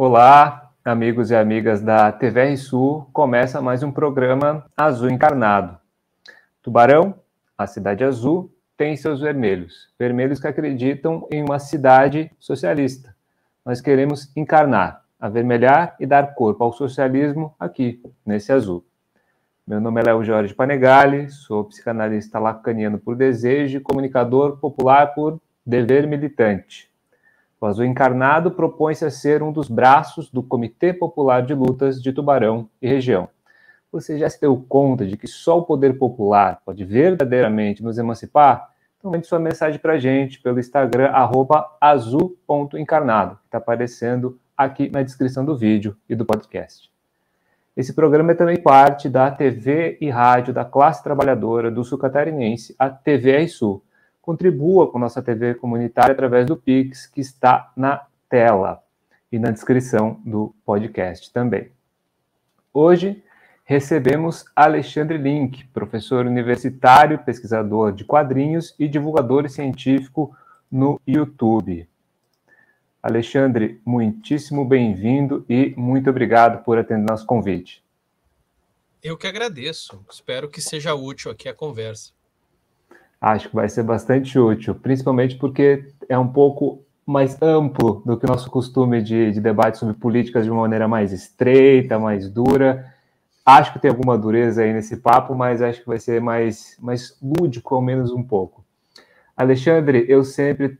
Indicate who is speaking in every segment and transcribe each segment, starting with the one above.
Speaker 1: Olá, amigos e amigas da TVR Sul. Começa mais um programa Azul Encarnado. Tubarão, a cidade azul, tem seus vermelhos. Vermelhos que acreditam em uma cidade socialista. Nós queremos encarnar, avermelhar e dar corpo ao socialismo aqui, nesse azul. Meu nome é Léo Jorge Panegali, sou psicanalista lacaniano por desejo e comunicador popular por dever militante. O Azul Encarnado propõe-se a ser um dos braços do Comitê Popular de Lutas de Tubarão e região. Você já se deu conta de que só o poder popular pode verdadeiramente nos emancipar? Então mande sua mensagem para a gente pelo Instagram, @azul.encarnado, que está aparecendo aqui na descrição do vídeo e do podcast. Esse programa é também parte da TV e rádio da classe trabalhadora do Sul Catarinense, a TVR Sul. Contribua com nossa TV comunitária através do Pix, que está na tela e na descrição do podcast também. Hoje recebemos Alexandre Link, professor universitário, pesquisador de quadrinhos e divulgador científico no YouTube. Alexandre, muitíssimo bem-vindo e muito obrigado por atender nosso convite.
Speaker 2: Eu que agradeço. Espero que seja útil aqui a conversa.
Speaker 1: Acho que vai ser bastante útil, principalmente porque é um pouco mais amplo do que o nosso costume de debate sobre políticas de uma maneira mais estreita, mais dura. Acho que tem alguma dureza aí nesse papo, mas acho que vai ser mais lúdico, ao menos um pouco. Alexandre, eu sempre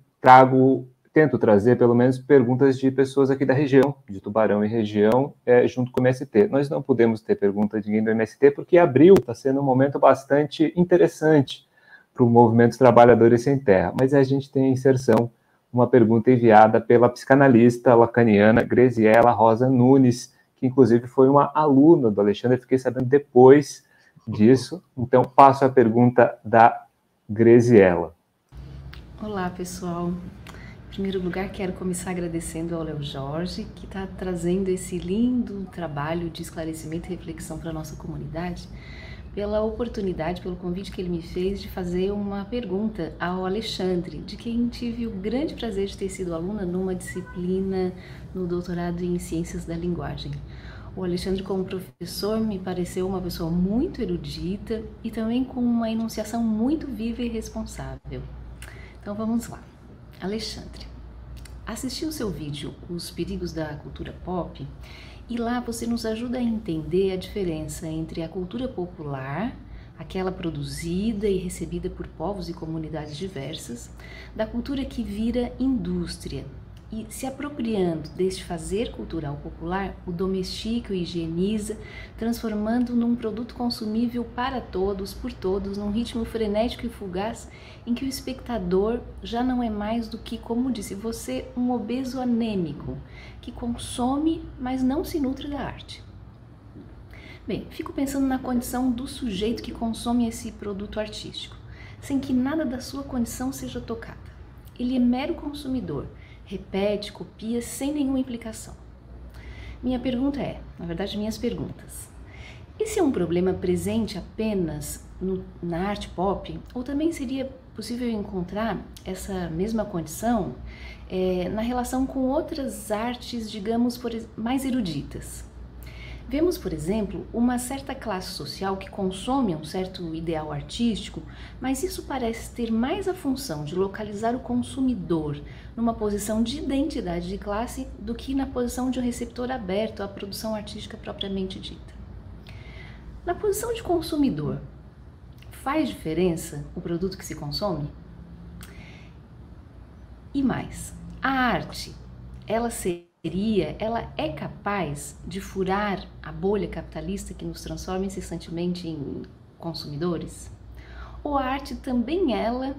Speaker 1: tento trazer pelo menos perguntas de pessoas aqui da região, de Tubarão e região, junto com o MST. Nós não podemos ter pergunta de ninguém do MST, porque abril está sendo um momento bastante interessante para o movimento dos trabalhadores sem terra. Mas a gente tem a inserção, uma pergunta enviada pela psicanalista lacaniana Graziela Rosa Nunes, que inclusive foi uma aluna do Alexandre, fiquei sabendo depois disso. Então, passo a pergunta da Graziela.
Speaker 3: Olá, pessoal. Em primeiro lugar, quero começar agradecendo ao Léo Jorge, que está trazendo esse lindo trabalho de esclarecimento e reflexão para a nossa comunidade, pela oportunidade, pelo convite que ele me fez de fazer uma pergunta ao Alexandre, de quem tive o grande prazer de ter sido aluna numa disciplina no doutorado em Ciências da Linguagem. O Alexandre, como professor, me pareceu uma pessoa muito erudita e também com uma enunciação muito viva e responsável. Então vamos lá. Alexandre, assisti o seu vídeo Os Perigos da Cultura Pop e lá você nos ajuda a entender a diferença entre a cultura popular, aquela produzida e recebida por povos e comunidades diversas, da cultura que vira indústria e, se apropriando deste fazer cultural popular, o domestica e higieniza, transformando num produto consumível para todos, por todos, num ritmo frenético e fugaz, em que o espectador já não é mais do que, como disse você, um obeso anêmico, que consome, mas não se nutre da arte. Bem, fico pensando na condição do sujeito que consome esse produto artístico, sem que nada da sua condição seja tocada. Ele é mero consumidor, repete, copia, sem nenhuma implicação. Minha pergunta é, na verdade, minhas perguntas. Esse é um problema presente apenas na arte pop? Ou também seria possível encontrar essa mesma condição na relação com outras artes, digamos, mais eruditas? Vemos, por exemplo, uma certa classe social que consome um certo ideal artístico, mas isso parece ter mais a função de localizar o consumidor numa posição de identidade de classe do que na posição de um receptor aberto à produção artística propriamente dita. Na posição de consumidor, faz diferença o produto que se consome? E mais, a arte, ela é capaz de furar a bolha capitalista que nos transforma incessantemente em consumidores? Ou a arte também ela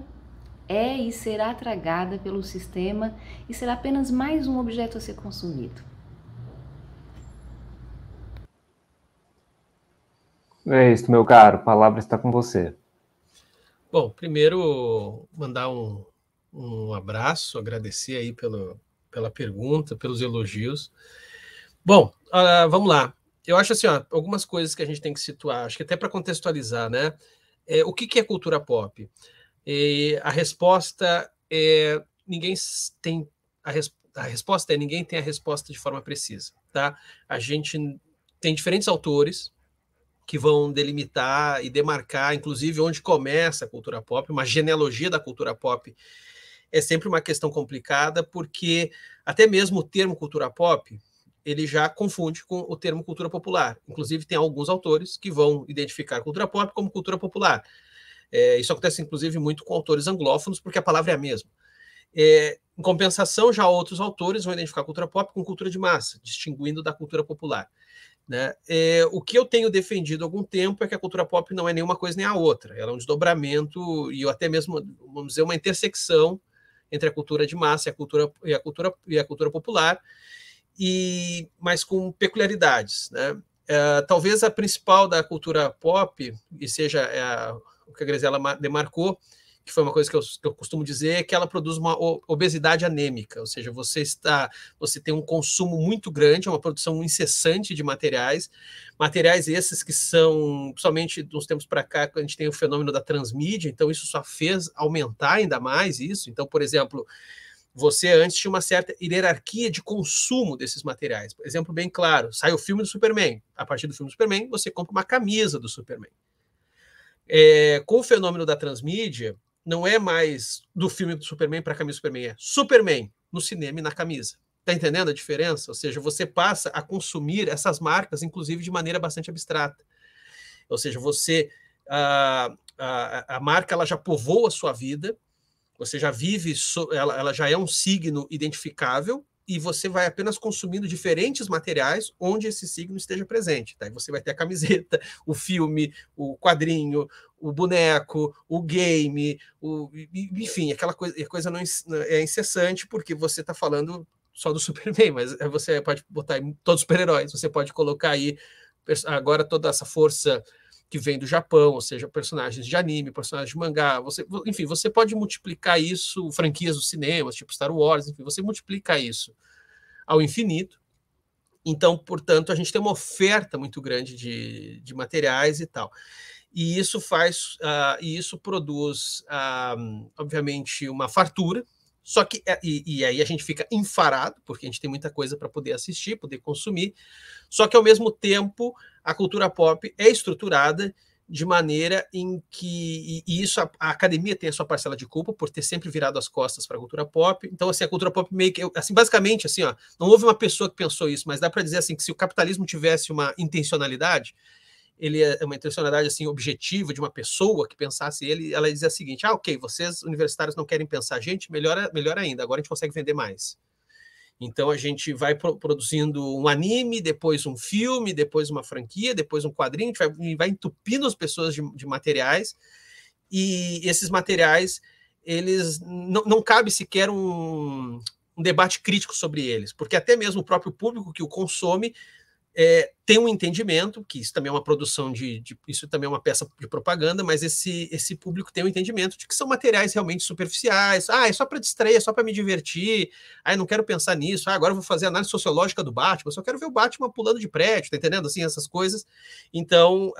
Speaker 3: é e será tragada pelo sistema e será apenas mais um objeto a ser consumido?
Speaker 1: É isso, meu caro. A palavra está com você.
Speaker 2: Bom, primeiro mandar um abraço, agradecer aí pela pergunta, pelos elogios. Bom, vamos lá. Eu acho assim, algumas coisas que a gente tem que situar, acho que até para contextualizar, né? O que é cultura pop? A resposta é ninguém tem A resposta é: ninguém tem a resposta de forma precisa, tá? A gente tem diferentes autores que vão delimitar e demarcar, inclusive, onde começa a cultura pop. Uma genealogia da cultura pop é sempre uma questão complicada, porque até mesmo o termo cultura pop ele já confunde com o termo cultura popular. Inclusive, tem alguns autores que vão identificar cultura pop como cultura popular. Isso acontece, inclusive, muito com autores anglófonos, porque a palavra é a mesma. Em compensação, já outros autores vão identificar a cultura pop com cultura de massa, distinguindo da cultura popular. Né? O que eu tenho defendido há algum tempo é que a cultura pop não é nenhuma coisa nem a outra. Ela é um desdobramento e até mesmo, vamos dizer, uma intersecção entre a cultura de massa e a cultura popular, mas com peculiaridades. Né? Talvez a principal da cultura pop, e seja o que a Grisela demarcou, que foi uma coisa que eu costumo dizer, é que ela produz uma obesidade anêmica, ou seja, você tem um consumo muito grande, uma produção incessante de materiais esses que são, principalmente de uns tempos para cá, a gente tem o fenômeno da transmídia, então isso só fez aumentar ainda mais isso. Então, por exemplo, você antes tinha uma certa hierarquia de consumo desses materiais. Por exemplo, bem claro, sai o filme do Superman. A partir do filme do Superman, você compra uma camisa do Superman. Com o fenômeno da transmídia, não é mais do filme do Superman para a camisa do Superman, é Superman no cinema e na camisa. Está entendendo a diferença? Ou seja, você passa a consumir essas marcas, inclusive de maneira bastante abstrata. Ou seja, a marca ela já povoa a sua vida, você já vive, ela já é um signo identificável, e você vai apenas consumindo diferentes materiais onde esse signo esteja presente. Tá? E você vai ter a camiseta, o filme, o quadrinho, o boneco, o game, enfim, aquela coisa não é incessante, porque você está falando só do Superman, mas você pode botar aí todos os super-heróis, você pode colocar aí agora toda essa força que vem do Japão, ou seja, personagens de anime, personagens de mangá, enfim, você pode multiplicar isso, franquias dos cinemas, tipo Star Wars, enfim, você multiplica isso ao infinito. Então, portanto, a gente tem uma oferta muito grande de materiais e tal. E isso isso produz, obviamente, uma fartura, só que, e aí a gente fica enfarado, porque a gente tem muita coisa para poder assistir, poder consumir, só que, ao mesmo tempo, a cultura pop é estruturada de maneira em que, e isso a academia tem a sua parcela de culpa por ter sempre virado as costas para a cultura pop. Então, assim, a cultura pop meio que, assim, basicamente, assim, ó, não houve uma pessoa que pensou isso, mas dá para dizer assim que se o capitalismo tivesse uma intencionalidade, ele é uma intencionalidade assim objetiva de uma pessoa que pensasse ela dizia o seguinte: ok, vocês universitários não querem pensar, gente, melhor ainda, agora a gente consegue vender mais. Então a gente vai produzindo um anime, depois um filme, depois uma franquia, depois um quadrinho, a gente vai entupindo as pessoas de materiais, e esses materiais, eles não cabe sequer um debate crítico sobre eles, porque até mesmo o próprio público que o consome tem um entendimento, que isso também é uma produção isso também é uma peça de propaganda, mas esse público tem um entendimento de que são materiais realmente superficiais. É só para distrair, é só para me divertir. Eu não quero pensar nisso. Agora eu vou fazer análise sociológica do Batman, eu só quero ver o Batman pulando de prédio, tá entendendo? Assim, essas coisas. Então,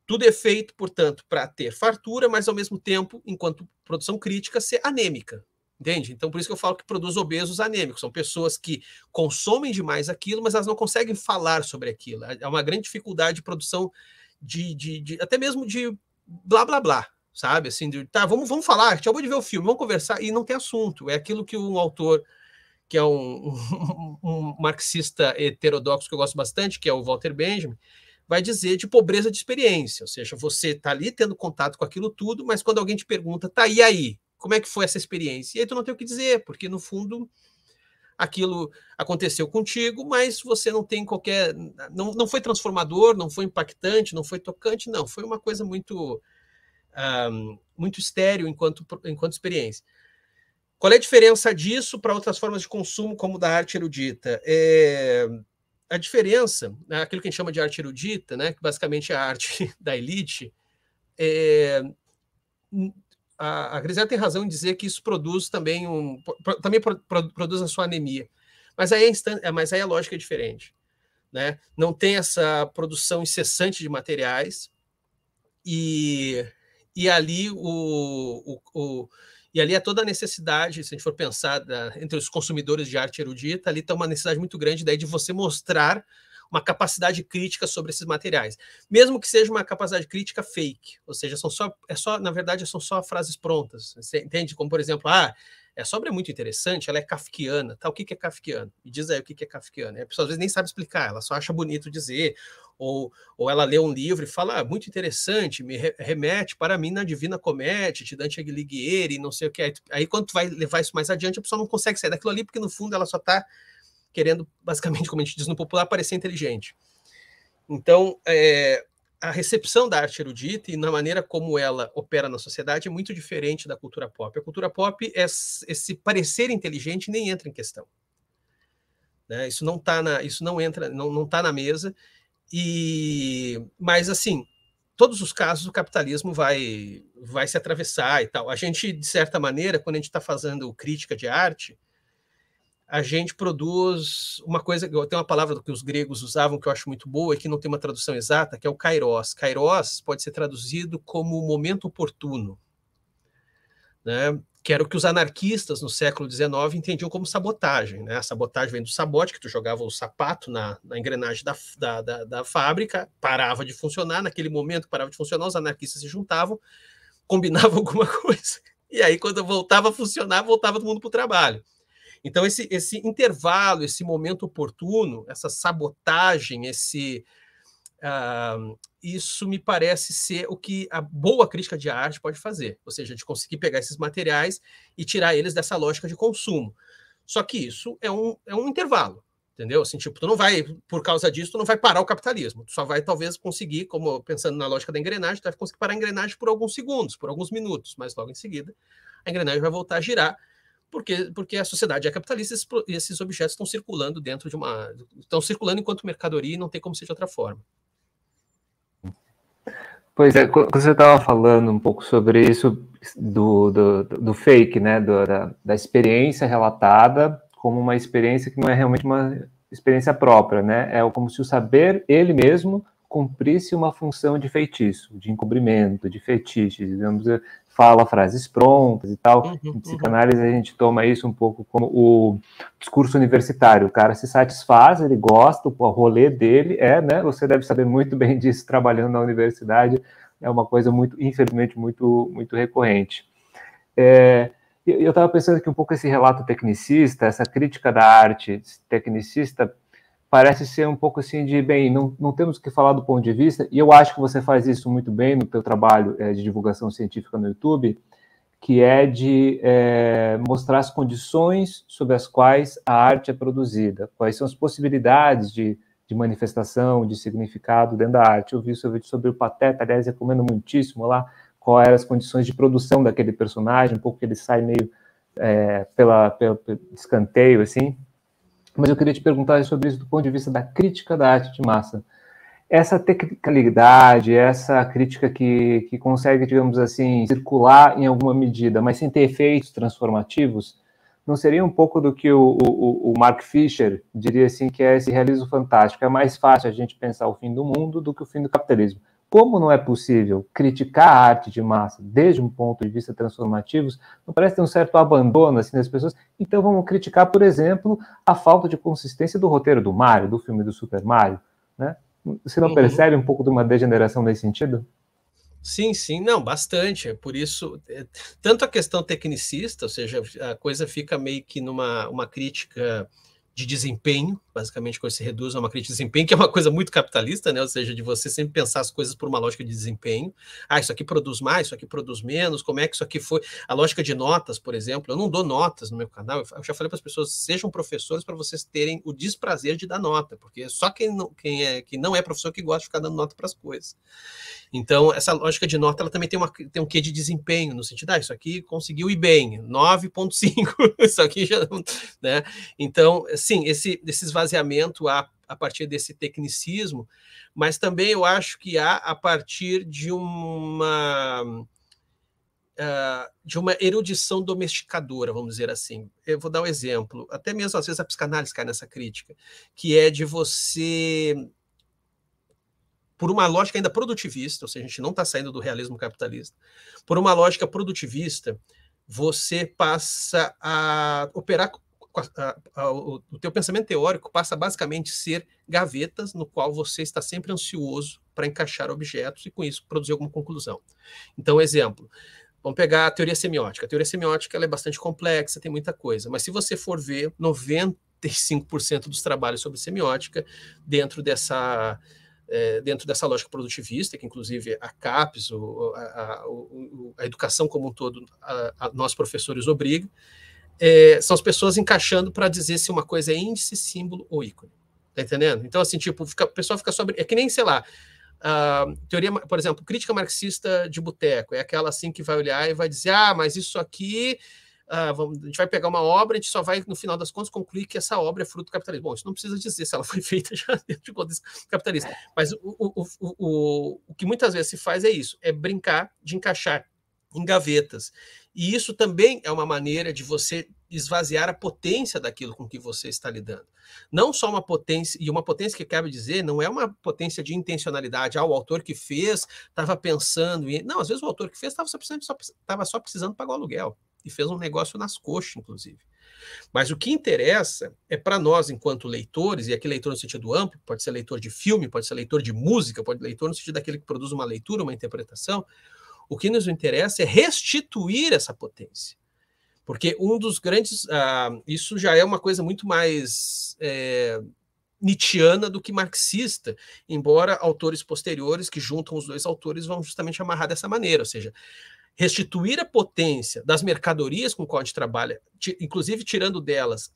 Speaker 2: tudo é feito, portanto, para ter fartura, mas ao mesmo tempo, enquanto produção crítica, ser anêmica. Entende? Então, por isso que eu falo que produz obesos anêmicos. São pessoas que consomem demais aquilo, mas elas não conseguem falar sobre aquilo. É uma grande dificuldade de produção até mesmo de blá, blá, blá, sabe? Assim, vamos falar, acabou de ver o filme, vamos conversar, e não tem assunto. É aquilo que um autor, que é um marxista heterodoxo que eu gosto bastante, que é o Walter Benjamin, vai dizer de pobreza de experiência. Ou seja, você está ali tendo contato com aquilo tudo, mas quando alguém te pergunta, e aí? Como é que foi essa experiência? E aí tu não tem o que dizer, porque no fundo aquilo aconteceu contigo, mas você não tem qualquer... Não foi transformador, não foi impactante, não foi tocante, não. Foi uma coisa muito, muito estéril enquanto experiência. Qual é a diferença disso para outras formas de consumo, como da arte erudita? A diferença, aquilo que a gente chama de arte erudita, né, que basicamente é a arte da elite, a Grisela tem razão em dizer que isso produz também produz a sua anemia. Mas aí a lógica é diferente. Né? Não tem essa produção incessante de materiais, e ali E ali é toda a necessidade, se a gente for pensar entre os consumidores de arte erudita, ali está uma necessidade muito grande daí de você mostrar uma capacidade crítica sobre esses materiais, mesmo que seja uma capacidade crítica fake, ou seja, na verdade, são só frases prontas. Você entende? Como, por exemplo, essa obra é muito interessante, ela é kafkiana. Tá, o que é kafkiano? Me diz aí o que é kafkiano. A pessoa às vezes nem sabe explicar, ela só acha bonito dizer, ou ela lê um livro e fala, muito interessante, me remete para mim na Divina Comédia, de Dante Alighieri, não sei o que. Aí quando tu vai levar isso mais adiante, a pessoa não consegue sair daquilo ali, porque no fundo ela só está querendo, basicamente, como a gente diz no popular, parecer inteligente. Então, a recepção da arte erudita e na maneira como ela opera na sociedade é muito diferente da cultura pop. A cultura pop, esse parecer inteligente nem entra em questão. Né? Isso não entra, não está na mesa. Mas, assim, todos os casos o capitalismo vai se atravessar e tal. A gente, de certa maneira, quando a gente está fazendo crítica de arte, a gente produz uma coisa, tem uma palavra que os gregos usavam que eu acho muito boa e que não tem uma tradução exata, que é o kairos. Kairos pode ser traduzido como momento oportuno, né? Que era o que os anarquistas no século XIX entendiam como sabotagem. Né? A sabotagem vem do sabote, que tu jogava o sapato na engrenagem da fábrica, parava de funcionar, naquele momento que parava de funcionar, os anarquistas se juntavam, combinavam alguma coisa, e aí quando voltava a funcionar, voltava todo mundo para o trabalho. Então, esse intervalo, esse momento oportuno, essa sabotagem, isso me parece ser o que a boa crítica de arte pode fazer, ou seja, de conseguir pegar esses materiais e tirar eles dessa lógica de consumo. Só que isso é um intervalo, entendeu? Assim, tipo, tu não vai, por causa disso, tu não vai parar o capitalismo, tu só vai talvez conseguir, como pensando na lógica da engrenagem, tu vai conseguir parar a engrenagem por alguns segundos, por alguns minutos, mas logo em seguida a engrenagem vai voltar a girar, porque a sociedade é capitalista e esses objetos estão circulando estão circulando enquanto mercadoria e não tem como ser de outra forma.
Speaker 1: Pois é, quando você estava falando um pouco sobre isso do fake, né, da experiência relatada como uma experiência que não é realmente uma experiência própria, né, é como se o saber ele mesmo cumprisse uma função de feitiço, de encobrimento, de fetiche, digamos, fala frases prontas e tal. Em psicanálise a gente toma isso um pouco como o discurso universitário. O cara se satisfaz, ele gosta, o rolê dele né? Você deve saber muito bem disso trabalhando na universidade. É uma coisa infelizmente, muito recorrente. Eu estava pensando que um pouco esse relato tecnicista, essa crítica da arte tecnicista, parece ser um pouco assim de, bem, não temos que falar do ponto de vista, e eu acho que você faz isso muito bem no teu trabalho de divulgação científica no YouTube, que é de mostrar as condições sob as quais a arte é produzida, quais são as possibilidades de manifestação, de significado dentro da arte. Eu vi seu vídeo sobre o Pateta, aliás, recomendo muitíssimo lá, quais eram as condições de produção daquele personagem, um pouco que ele sai meio pelo escanteio, assim. Mas eu queria te perguntar sobre isso do ponto de vista da crítica da arte de massa. Essa tecnicalidade, essa crítica que consegue, digamos assim, circular em alguma medida, mas sem ter efeitos transformativos, não seria um pouco do que o Mark Fisher diria assim, que é esse realismo fantástico? É mais fácil a gente pensar o fim do mundo do que o fim do capitalismo. Como não é possível criticar a arte de massa desde um ponto de vista transformativo, não parece ter um certo abandono assim, das pessoas? Então vamos criticar, por exemplo, a falta de consistência do roteiro do Mario, do filme do Super Mario, né? Você não percebe um pouco de uma degeneração nesse sentido?
Speaker 2: Sim, não, bastante. Por isso, tanto a questão tecnicista, ou seja, a coisa fica meio que numa crítica de desempenho, basicamente, quando se reduz a uma crítica de desempenho, que é uma coisa muito capitalista, né? Ou seja, de você sempre pensar as coisas por uma lógica de desempenho. Isso aqui produz mais, isso aqui produz menos, como é que isso aqui foi? A lógica de notas, por exemplo, eu não dou notas no meu canal, eu já falei para as pessoas, sejam professores para vocês terem o desprazer de dar nota, porque só quem não é professor que gosta de ficar dando nota para as coisas. Então, essa lógica de nota, ela também tem um quê de desempenho, no sentido, isso aqui conseguiu ir bem, 9,5, isso aqui já... Né? Então, sim, esse esvaziamento a partir desse tecnicismo, mas também eu acho que há a partir de uma erudição domesticadora, vamos dizer assim. Eu vou dar um exemplo, até mesmo às vezes a psicanálise cai nessa crítica, que é de você... por uma lógica ainda produtivista, ou seja, a gente não está saindo do realismo capitalista, por uma lógica produtivista, você passa a operar, o teu pensamento teórico passa a basicamente ser gavetas no qual você está sempre ansioso para encaixar objetos e, com isso, produzir alguma conclusão. Então, exemplo, vamos pegar a teoria semiótica. A teoria semiótica ela é bastante complexa, tem muita coisa, mas se você for ver 95% dos trabalhos sobre semiótica dentro dessa lógica produtivista, que inclusive a CAPES, a educação como um todo, nós professores obrigam, são as pessoas encaixando para dizer se uma coisa é índice, símbolo ou ícone. Tá entendendo? Então, assim, tipo, o pessoal fica sobre... É que nem, sei lá, teoria, por exemplo, crítica marxista de boteco, é aquela assim que vai olhar e vai dizer, mas isso aqui... a gente vai pegar uma obra, a gente só vai, no final das contas, concluir que essa obra é fruto do capitalismo. Bom, isso não precisa dizer se ela foi feita já dentro de contexto capitalista. Mas o que muitas vezes se faz é isso, é brincar de encaixar em gavetas. E isso também é uma maneira de você esvaziar a potência daquilo com que você está lidando. Não só uma potência, e uma potência que cabe dizer, não é uma potência de intencionalidade. O autor que fez estava pensando em... Não, às vezes o autor que fez estava só precisando pagar o aluguel. E fez um negócio nas coxas, inclusive. Mas o que interessa é para nós, enquanto leitores, e aqui leitor no sentido amplo, pode ser leitor de filme, pode ser leitor de música, pode ser leitor no sentido daquele que produz uma leitura, uma interpretação, o que nos interessa é restituir essa potência. Porque um dos grandes... isso já é uma coisa muito mais nietzschiana do que marxista, embora autores posteriores que juntam os dois autores vão justamente amarrar dessa maneira, ou seja, restituir a potência das mercadorias com qual a gente trabalha, inclusive tirando delas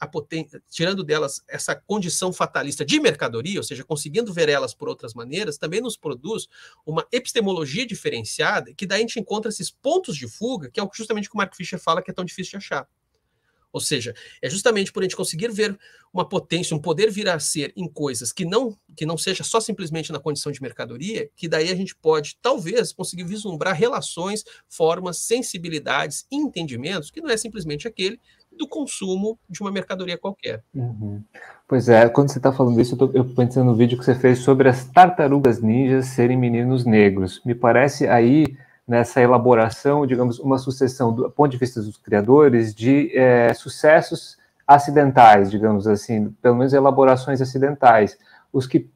Speaker 2: essa condição fatalista de mercadoria, ou seja, conseguindo ver elas por outras maneiras, também nos produz uma epistemologia diferenciada, que daí a gente encontra esses pontos de fuga, que é justamente o que o Mark Fisher fala que é tão difícil de achar. Ou seja, é justamente por a gente conseguir ver uma potência, um poder vir a ser em coisas que não seja só simplesmente na condição de mercadoria, que daí a gente pode, talvez, conseguir vislumbrar relações, formas, sensibilidades, entendimentos, que não é simplesmente aquele do consumo de uma mercadoria qualquer.
Speaker 1: Uhum. Pois é, quando você está falando isso, eu pensando no vídeo que você fez sobre as tartarugas ninjas serem meninos negros. Me parece aí... nessa elaboração, digamos, uma sucessão, do ponto de vista dos criadores, de sucessos acidentais, digamos assim, pelo menos elaborações acidentais. Os que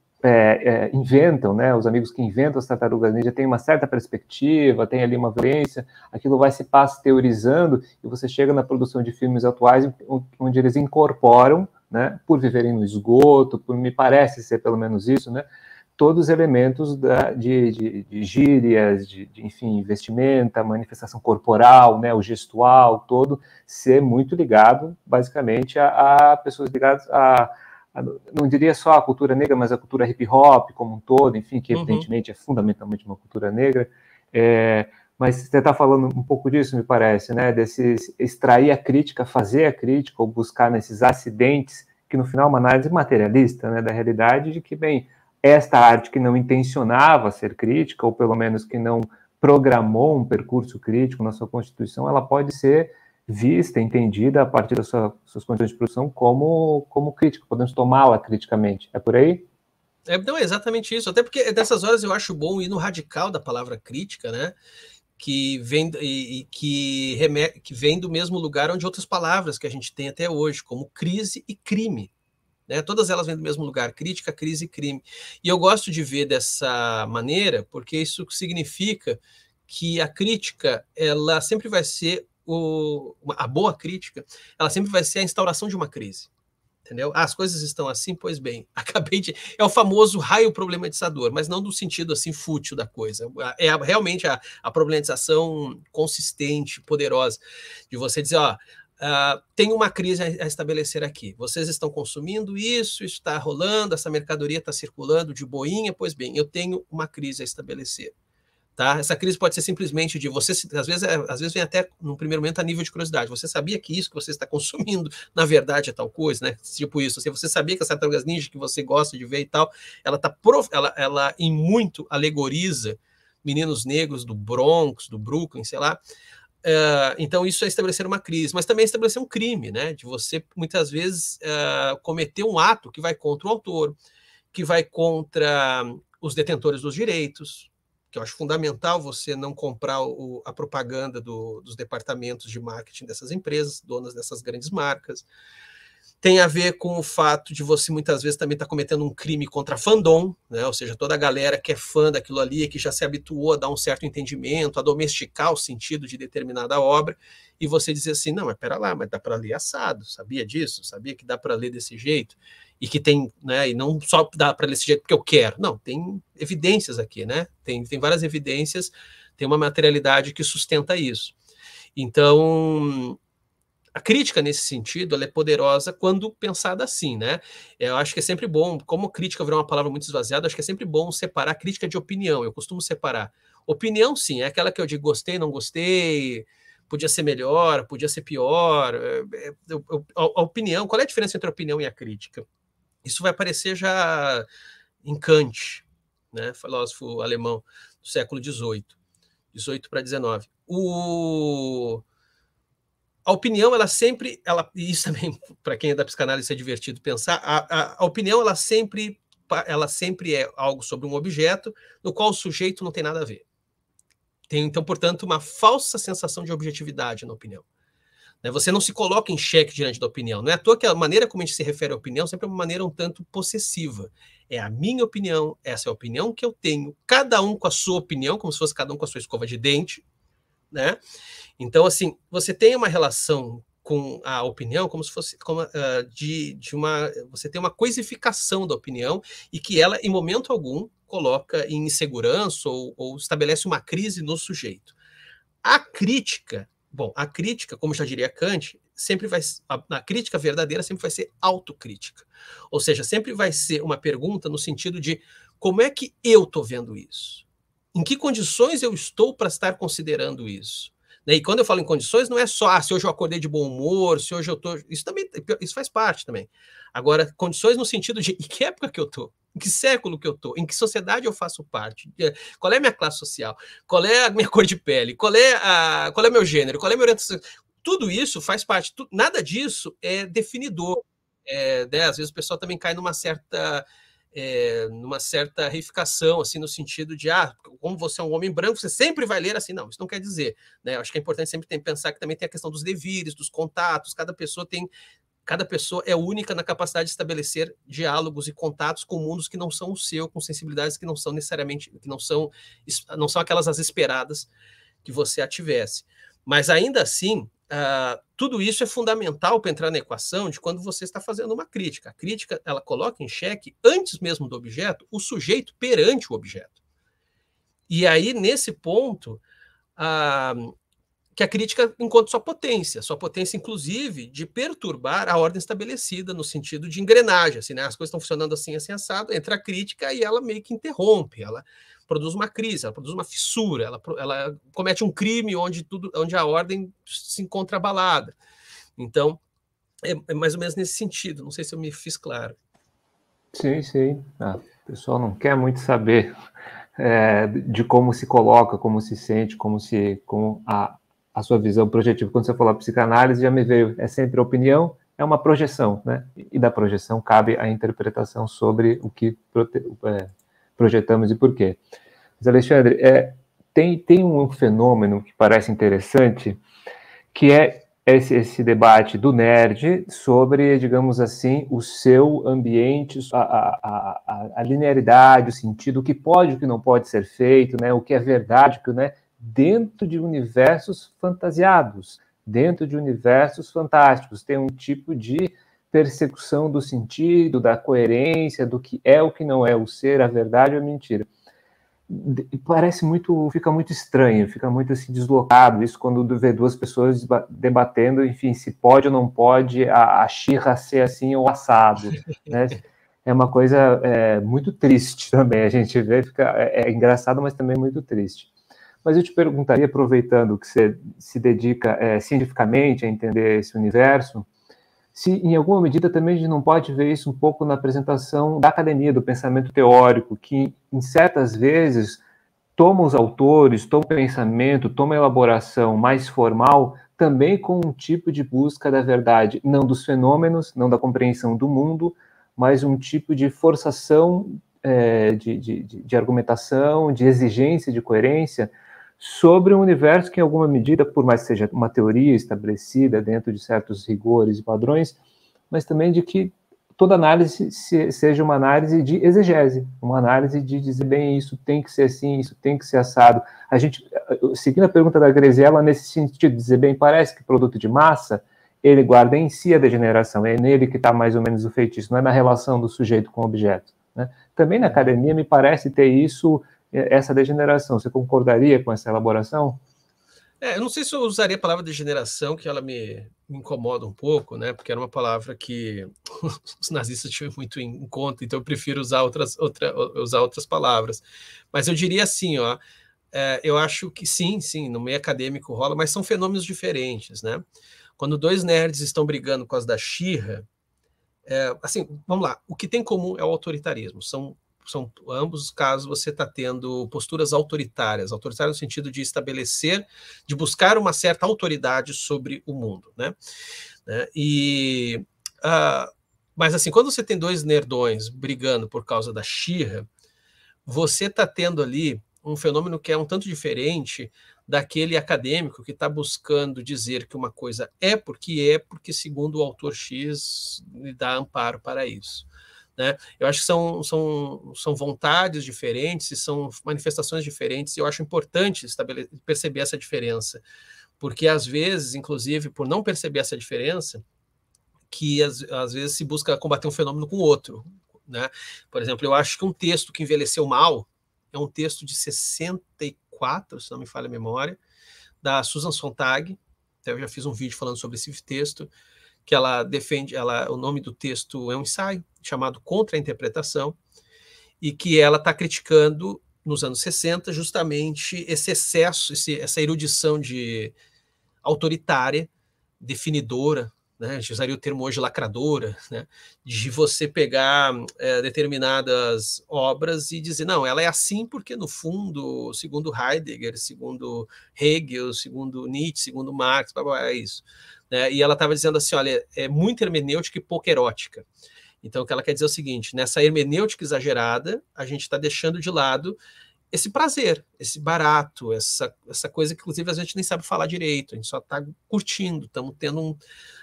Speaker 1: inventam, né, os amigos que inventam as tartarugas ninja têm uma certa perspectiva, tem ali uma violência, aquilo vai se pasteurizando e você chega na produção de filmes atuais onde eles incorporam, né, por viverem no esgoto, me parece ser pelo menos isso, né, todos os elementos de gírias, enfim, vestimenta, manifestação corporal, né, o gestual, todo, ser muito ligado, basicamente, a pessoas ligadas não diria só a cultura negra, mas a cultura hip-hop como um todo, enfim, que evidentemente é fundamentalmente uma cultura negra. Mas você está falando um pouco disso, me parece, né, desse extrair a crítica, fazer a crítica, ou buscar nesses acidentes, que no final é uma análise materialista, né, da realidade, de que, bem, esta arte que não intencionava ser crítica, ou pelo menos que não programou um percurso crítico na sua constituição, ela pode ser vista, entendida a partir das suas condições de produção como crítica, podemos tomá-la criticamente. É por aí?
Speaker 2: Não, é exatamente isso, até porque nessas horas eu acho bom ir no radical da palavra crítica, né? Que vem do mesmo lugar onde outras palavras que a gente tem até hoje, como crise e crime. Né? Todas elas vêm do mesmo lugar, crítica, crise e crime. E eu gosto de ver dessa maneira, porque isso significa que a crítica, ela sempre vai ser, a boa crítica, ela sempre vai ser a instauração de uma crise. Entendeu? As coisas estão assim, pois bem, é o famoso raio problematizador, mas não do sentido assim fútil da coisa. É realmente a problematização consistente, poderosa, de você dizer, tem uma crise a estabelecer aqui. Vocês estão consumindo isso está rolando, essa mercadoria está circulando de boinha, pois bem, eu tenho uma crise a estabelecer. Tá? Essa crise pode ser simplesmente de você, às vezes vem até, num primeiro momento, a nível de curiosidade. Você sabia que isso que você está consumindo, na verdade, é tal coisa, né? Tipo isso. Assim, você sabia que as tartarugas ninja que você gosta de ver e tal, ela em muito alegoriza meninos negros do Bronx, do Brooklyn, sei lá. Então, isso é estabelecer uma crise, mas também é estabelecer um crime, né? De você, muitas vezes, cometer um ato que vai contra o autor, que vai contra os detentores dos direitos, que eu acho fundamental você não comprar a propaganda dos departamentos de marketing dessas empresas, donas dessas grandes marcas. Tem a ver com o fato de você muitas vezes também estar cometendo um crime contra fandom, né? Ou seja, toda a galera que é fã daquilo ali, que já se habituou a dar um certo entendimento, a domesticar o sentido de determinada obra, e você dizer assim, não, mas pera lá, mas dá para ler assado, sabia disso? Sabia que dá para ler desse jeito? E que tem, né, e não só dá para ler desse jeito porque eu quero, não, tem evidências aqui, né? Tem várias evidências, tem uma materialidade que sustenta isso. Então, a crítica, nesse sentido, ela é poderosa quando pensada assim, né? Eu acho que é sempre bom, como crítica virou uma palavra muito esvaziada, acho que é sempre bom separar crítica de opinião. Eu costumo separar. Opinião, sim, é aquela que eu digo gostei, não gostei, podia ser melhor, podia ser pior. A opinião, qual é a diferença entre a opinião e a crítica? Isso vai aparecer já em Kant, né? Filósofo alemão do século XVIII, 18 para 19. A opinião, ela sempre, e isso também, para quem é da psicanálise, é divertido pensar, a opinião, ela sempre é algo sobre um objeto no qual o sujeito não tem nada a ver. Tem, então, portanto, uma falsa sensação de objetividade na opinião. Você não se coloca em xeque diante da opinião. Não é à toa que a maneira como a gente se refere à opinião sempre é uma maneira um tanto possessiva. É a minha opinião, essa é a opinião que eu tenho, cada um com a sua opinião, como se fosse cada um com a sua escova de dente, né? Então, assim, você tem uma relação com a opinião como se fosse você tem uma coisificação da opinião e que ela, em momento algum, coloca em insegurança ou estabelece uma crise no sujeito. A crítica, como já diria Kant, a crítica verdadeira sempre vai ser autocrítica. Ou seja, sempre vai ser uma pergunta no sentido de como é que eu estou vendo isso? Em que condições eu estou para estar considerando isso? E quando eu falo em condições, não é só se hoje eu acordei de bom humor, se hoje eu estou... Isso faz parte também. Agora, condições no sentido de em que época que eu estou? Em que século que eu estou? Em que sociedade eu faço parte? Qual é a minha classe social? Qual é a minha cor de pele? Qual é meu gênero? Qual é a minha orientação? Tudo isso faz parte. Nada disso é definidor. Né? Às vezes o pessoal também cai numa certa reificação, assim, no sentido de, como você é um homem branco, você sempre vai ler assim. Não, isso não quer dizer, né? Eu acho que é importante sempre pensar que também tem a questão dos devires, dos contatos, cada pessoa é única na capacidade de estabelecer diálogos e contatos com mundos que não são o seu, com sensibilidades que não são necessariamente, que não são aquelas as esperadas que você a tivesse. Mas ainda assim, tudo isso é fundamental para entrar na equação de quando você está fazendo uma crítica. A crítica, ela coloca em xeque, antes mesmo do objeto, o sujeito perante o objeto. E aí, nesse ponto, que a crítica encontra sua potência, inclusive, de perturbar a ordem estabelecida, no sentido de engrenagem. Assim, né? As coisas estão funcionando assim, assim, assado, entra a crítica e ela meio que interrompe, ela produz uma crise, ela produz uma fissura, ela comete um crime onde a ordem se encontra abalada. Então, é mais ou menos nesse sentido. Não sei se eu me fiz claro.
Speaker 1: Sim, sim. O pessoal não quer muito saber de como se coloca, como se sente, como a sua visão projetiva. Quando você falou psicanálise, já me veio, é sempre opinião, é uma projeção, né? E da projeção cabe a interpretação sobre o que projetamos e por quê. Mas, Alexandre, tem um fenômeno que parece interessante, que é esse debate do nerd sobre, digamos assim, o seu ambiente, a linearidade, o sentido, o que pode e o que não pode ser feito, né? O que é verdade, né? Dentro de universos fantasiados, dentro de universos fantásticos. Tem um tipo de persecução do sentido, da coerência, do que é o que não é, o ser, a verdade ou a mentira. Fica muito estranho, fica muito assim, deslocado, isso quando vê duas pessoas debatendo, enfim, se pode ou não pode a xirra ser assim ou assado, né? É uma coisa muito triste também, a gente vê, é engraçado, mas também muito triste. Mas eu te perguntaria, aproveitando que você se dedica cientificamente a entender esse universo, se em alguma medida também a gente não pode ver isso um pouco na apresentação da academia, do pensamento teórico, que em certas vezes toma os autores, toma o pensamento, toma a elaboração mais formal, também com um tipo de busca da verdade, não dos fenômenos, não da compreensão do mundo, mas um tipo de forçação de argumentação, de exigência, de coerência, sobre um universo que, em alguma medida, por mais que seja uma teoria estabelecida dentro de certos rigores e padrões, mas também de que toda análise seja uma análise de exegese, uma análise de dizer, bem, isso tem que ser assim, isso tem que ser assado. A gente, seguindo a pergunta da Graziella, nesse sentido, de dizer, bem, parece que produto de massa, ele guarda em si a degeneração, é nele que está mais ou menos o feitiço, não é na relação do sujeito com o objeto, né? Também na academia me parece ter isso, essa degeneração. Você concordaria com essa elaboração?
Speaker 2: Eu não sei se eu usaria a palavra degeneração, que ela me incomoda um pouco, né? Porque era uma palavra que os nazistas tinham muito em conta, então eu prefiro usar outras palavras. Mas eu diria assim, ó, eu acho que sim, no meio acadêmico rola, mas são fenômenos diferentes, né? Quando dois nerds estão brigando por causa da She-Ra, assim, vamos lá, o que tem em comum é o autoritarismo. São ambos os casos você está tendo posturas autoritárias no sentido de estabelecer, de buscar uma certa autoridade sobre o mundo, né? Mas assim, quando você tem dois nerdões brigando por causa da She-Ra, você está tendo ali um fenômeno que é um tanto diferente daquele acadêmico que está buscando dizer que uma coisa é porque segundo o autor X lhe dá amparo para isso. Né? Eu acho que são vontades diferentes e são manifestações diferentes, e eu acho importante perceber essa diferença, porque às vezes, inclusive, por não perceber essa diferença, que às vezes se busca combater um fenômeno com o outro. Né? Por exemplo, eu acho que um texto que envelheceu mal é um texto de 64, se não me falha a memória, da Susan Sontag. Até eu já fiz um vídeo falando sobre esse texto, que ela defende, o nome do texto é um ensaio chamado Contra a Interpretação, e que ela está criticando, nos anos 60, justamente esse excesso, essa erudição autoritária, definidora, né? A gente usaria o termo hoje lacradora, né? De você pegar determinadas obras e dizer, não, ela é assim porque, no fundo, segundo Heidegger, segundo Hegel, segundo Nietzsche, segundo Marx, é isso. Né? E ela estava dizendo assim, olha, é muito hermenêutica e pouco erótica. Então, o que ela quer dizer é o seguinte, nessa hermenêutica exagerada, a gente está deixando de lado esse prazer, esse barato, essa coisa que, inclusive, a gente nem sabe falar direito, a gente só está curtindo, estamos tendo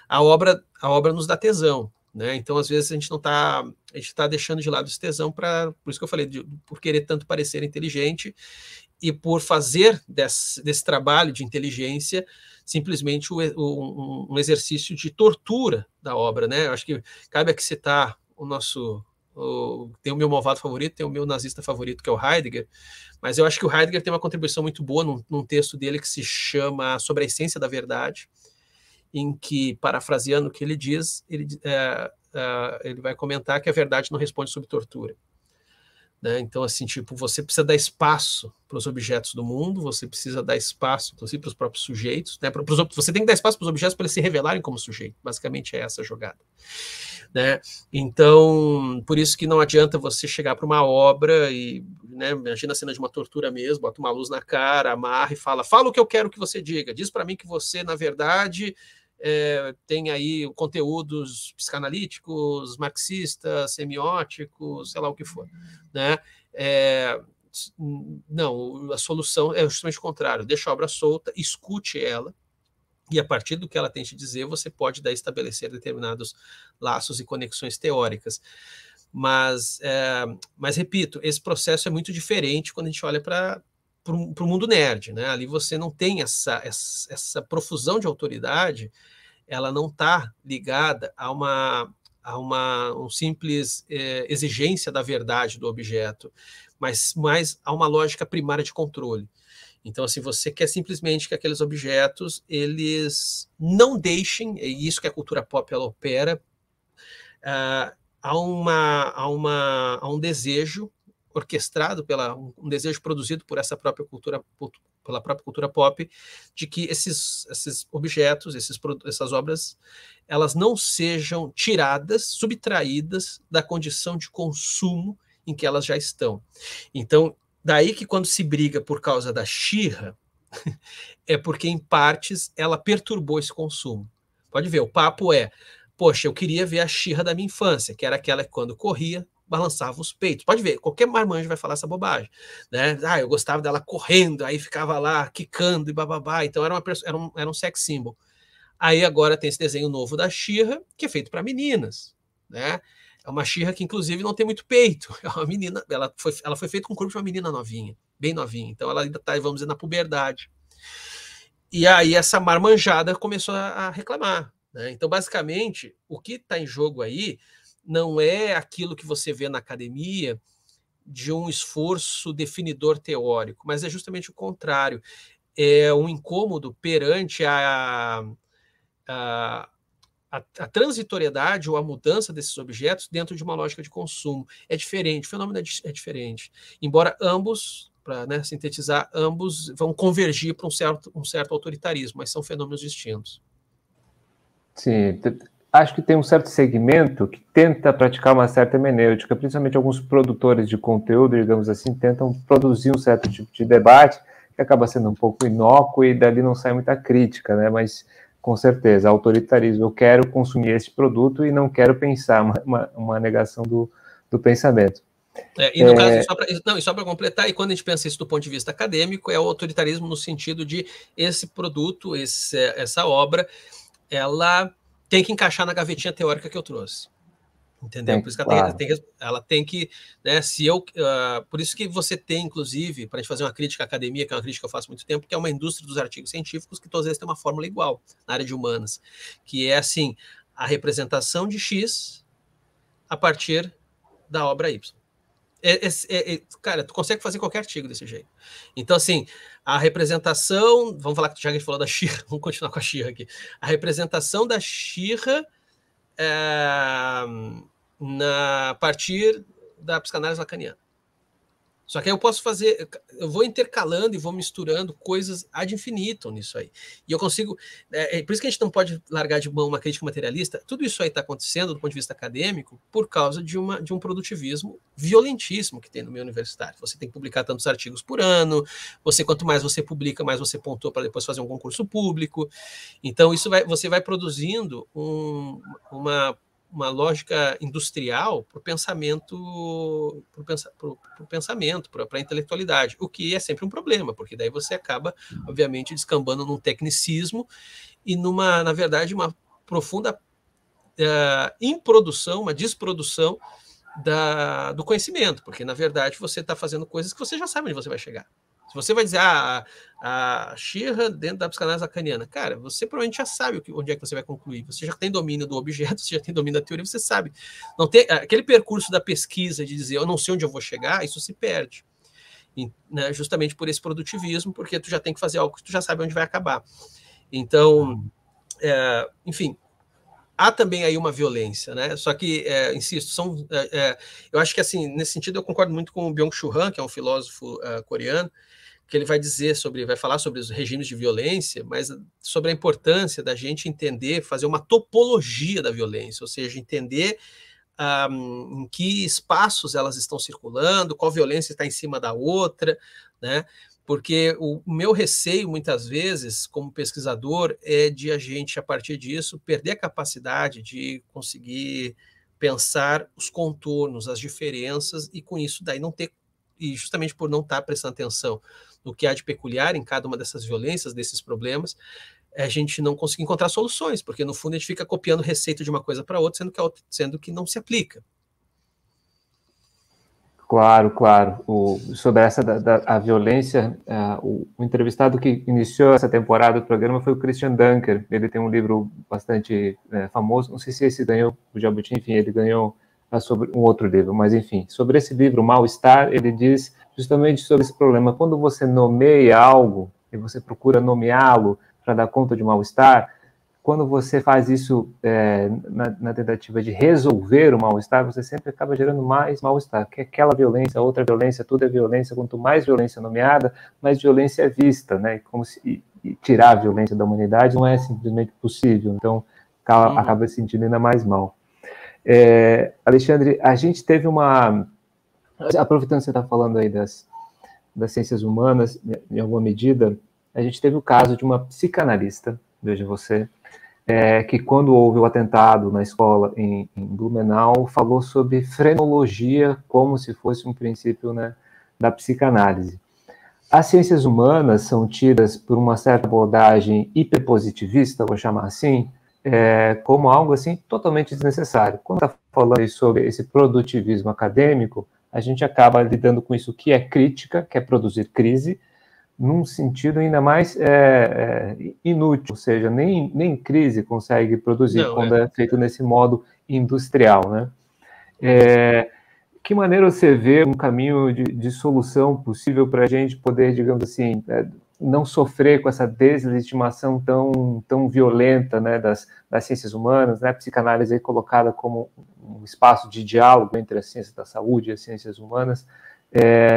Speaker 2: a obra nos dá tesão, né? Então, às vezes, a gente está deixando de lado esse tesão, por isso que eu falei, por querer tanto parecer inteligente e por fazer desse trabalho de inteligência simplesmente um exercício de tortura da obra, né? Eu acho que cabe aqui citar tem o meu malvado favorito, tem o meu nazista favorito, que é o Heidegger, mas eu acho que o Heidegger tem uma contribuição muito boa num texto dele que se chama Sobre a Essência da Verdade, em que, parafraseando o que ele diz, ele vai comentar que a verdade não responde sob tortura. Né? Então, assim, tipo, você precisa dar espaço para os objetos do mundo, você precisa dar espaço, inclusive, para os próprios sujeitos, né? Você tem que dar espaço para os objetos para eles se revelarem como sujeito. Basicamente é essa a jogada. Né? Então, por isso que não adianta você chegar para uma obra e, né, imagina a cena de uma tortura mesmo, bota uma luz na cara, amarra e fala o que eu quero que você diga, diz para mim que você, na verdade, tem aí conteúdos psicanalíticos, marxistas, semióticos, sei lá o que for. Né? Não, a solução é justamente o contrário, deixa a obra solta, escute ela, e a partir do que ela tem te dizer, você pode daí estabelecer determinados laços e conexões teóricas. Mas repito, esse processo é muito diferente quando a gente olha para o mundo nerd. Né? Ali você não tem essa profusão de autoridade, ela não está ligada a uma simples exigência da verdade do objeto, mas mais a uma lógica primária de controle. Então, assim, você quer simplesmente que aqueles objetos, eles não deixem, é isso que a cultura pop ela opera, há um desejo orquestrado um desejo produzido por essa própria cultura, pela própria cultura pop, de que esses objetos, essas obras, elas não sejam tiradas, subtraídas da condição de consumo em que elas já estão. Então, daí que quando se briga por causa da She-Ra, é porque, em partes, ela perturbou esse consumo. Pode ver, o papo poxa, eu queria ver a She-Ra da minha infância, que era aquela que, quando corria, balançava os peitos. Pode ver, qualquer marmanjo vai falar essa bobagem, né? Ah, eu gostava dela correndo, aí ficava lá quicando e bababá. Então era um sex symbol. Aí agora tem esse desenho novo da She-Ra, que é feito para meninas, né? É uma She-Ra que, inclusive, não tem muito peito. É uma menina, ela foi feita com o corpo de uma menina novinha, bem novinha. Então ela ainda está, vamos dizer, na puberdade. E aí essa marmanjada começou a reclamar, né? Então, basicamente, o que está em jogo aí não é aquilo que você vê na academia de um esforço definidor teórico, mas é justamente o contrário. É um incômodo perante a transitoriedade ou a mudança desses objetos dentro de uma lógica de consumo. É diferente, o fenômeno é diferente. Embora ambos, para, né, sintetizar, ambos vão convergir para um certo autoritarismo, mas são fenômenos distintos.
Speaker 1: Sim, acho que tem um certo segmento que tenta praticar uma certa hermenêutica, principalmente alguns produtores de conteúdo, digamos assim, tentam produzir um certo tipo de debate que acaba sendo um pouco inócuo e dali não sai muita crítica, né? Mas, com certeza, autoritarismo. Eu quero consumir este produto e não quero pensar uma negação do pensamento.
Speaker 2: E no caso, só para completar, e quando a gente pensa isso do ponto de vista acadêmico, é o autoritarismo no sentido de esse produto, essa obra, ela tem que encaixar na gavetinha teórica que eu trouxe. Entendeu? Por isso que ela tem que, né, por isso que você tem, inclusive, para a gente fazer uma crítica à academia, que é uma crítica que eu faço há muito tempo, que é uma indústria dos artigos científicos que todas eles têm uma fórmula igual na área de humanas, que é assim, a representação de X a partir da obra Y. Cara, tu consegue fazer qualquer artigo desse jeito. Então, assim, a representação, vamos falar que já a gente falou da She-Ra, vamos continuar com a She-Ra aqui. A representação da She-Ra a partir da psicanálise lacaniana. Só que aí eu vou intercalando e vou misturando coisas ad infinitum nisso aí. E eu consigo, por isso que a gente não pode largar de mão uma crítica materialista. Tudo isso aí está acontecendo do ponto de vista acadêmico por causa de um produtivismo violentíssimo que tem no meio universitário. Você tem que publicar tantos artigos por ano, quanto mais você publica, mais você pontua para depois fazer um concurso público. Então você vai produzindo uma lógica industrial para o pensamento, para a intelectualidade, o que é sempre um problema, porque daí você acaba, obviamente, descambando num tecnicismo e na verdade, uma profunda improdução, uma desprodução do conhecimento, porque, na verdade, você está fazendo coisas que você já sabe onde você vai chegar. Se você vai dizer a She-Ra dentro da psicanálise lacaniana, cara, você provavelmente já sabe onde é que você vai concluir. Você já tem domínio do objeto, você já tem domínio da teoria, você sabe. Não tem aquele percurso da pesquisa de dizer eu não sei onde eu vou chegar, isso se perde. E, né, justamente por esse produtivismo, porque tu já tem que fazer algo que tu já sabe onde vai acabar. Então, enfim, há também aí uma violência, né? Só que, insisto, eu acho que, assim, nesse sentido, eu concordo muito com o Byung-Chul Han, que é um filósofo coreano, que ele vai falar sobre os regimes de violência, mas sobre a importância da gente entender, fazer uma topologia da violência, ou seja, entender em que espaços elas estão circulando, qual violência está em cima da outra, né? Porque o meu receio, muitas vezes, como pesquisador, é de a gente, a partir disso, perder a capacidade de conseguir pensar os contornos, as diferenças, e com isso daí não ter, e justamente por não estar prestando atenção no que há de peculiar em cada uma dessas violências, desses problemas, a gente não consegue encontrar soluções, porque no fundo a gente fica copiando receita de uma coisa para outra, sendo que não se aplica.
Speaker 1: Claro. Sobre a violência, o entrevistado que iniciou essa temporada do programa foi o Christian Dunker. Ele tem um livro bastante famoso, não sei se esse ganhou o Jabuti, enfim, ele ganhou sobre um outro livro, mas enfim, sobre esse livro, Mal-Estar, ele diz justamente sobre esse problema. Quando você nomeia algo e você procura nomeá-lo para dar conta de mal-estar, quando você faz isso na tentativa de resolver o mal-estar, você sempre acaba gerando mais mal-estar, que é aquela violência, outra violência, tudo é violência. Quanto mais violência nomeada, mais violência é vista, né? Como se tirar a violência da humanidade não é simplesmente possível, então acaba se sentindo ainda mais mal. Alexandre, a gente teve aproveitando que você está falando aí das ciências humanas, em alguma medida, a gente teve o caso de uma psicanalista, veja você, que quando houve o atentado na escola em Blumenau, falou sobre frenologia como se fosse um princípio, né, da psicanálise. As ciências humanas são tidas por uma certa abordagem hiperpositivista, vou chamar assim, como algo assim totalmente desnecessário. Quando está falando sobre esse produtivismo acadêmico, a gente acaba lidando com isso que é crítica, que é produzir crise, num sentido ainda mais inútil, ou seja, nem crise consegue produzir quando é feito nesse modo industrial, né? Que maneira você vê um caminho de solução possível para a gente poder, digamos assim, não sofrer com essa deslegitimação tão violenta, né, das ciências humanas, né, a psicanálise aí colocada como um espaço de diálogo entre a ciência da saúde e as ciências humanas,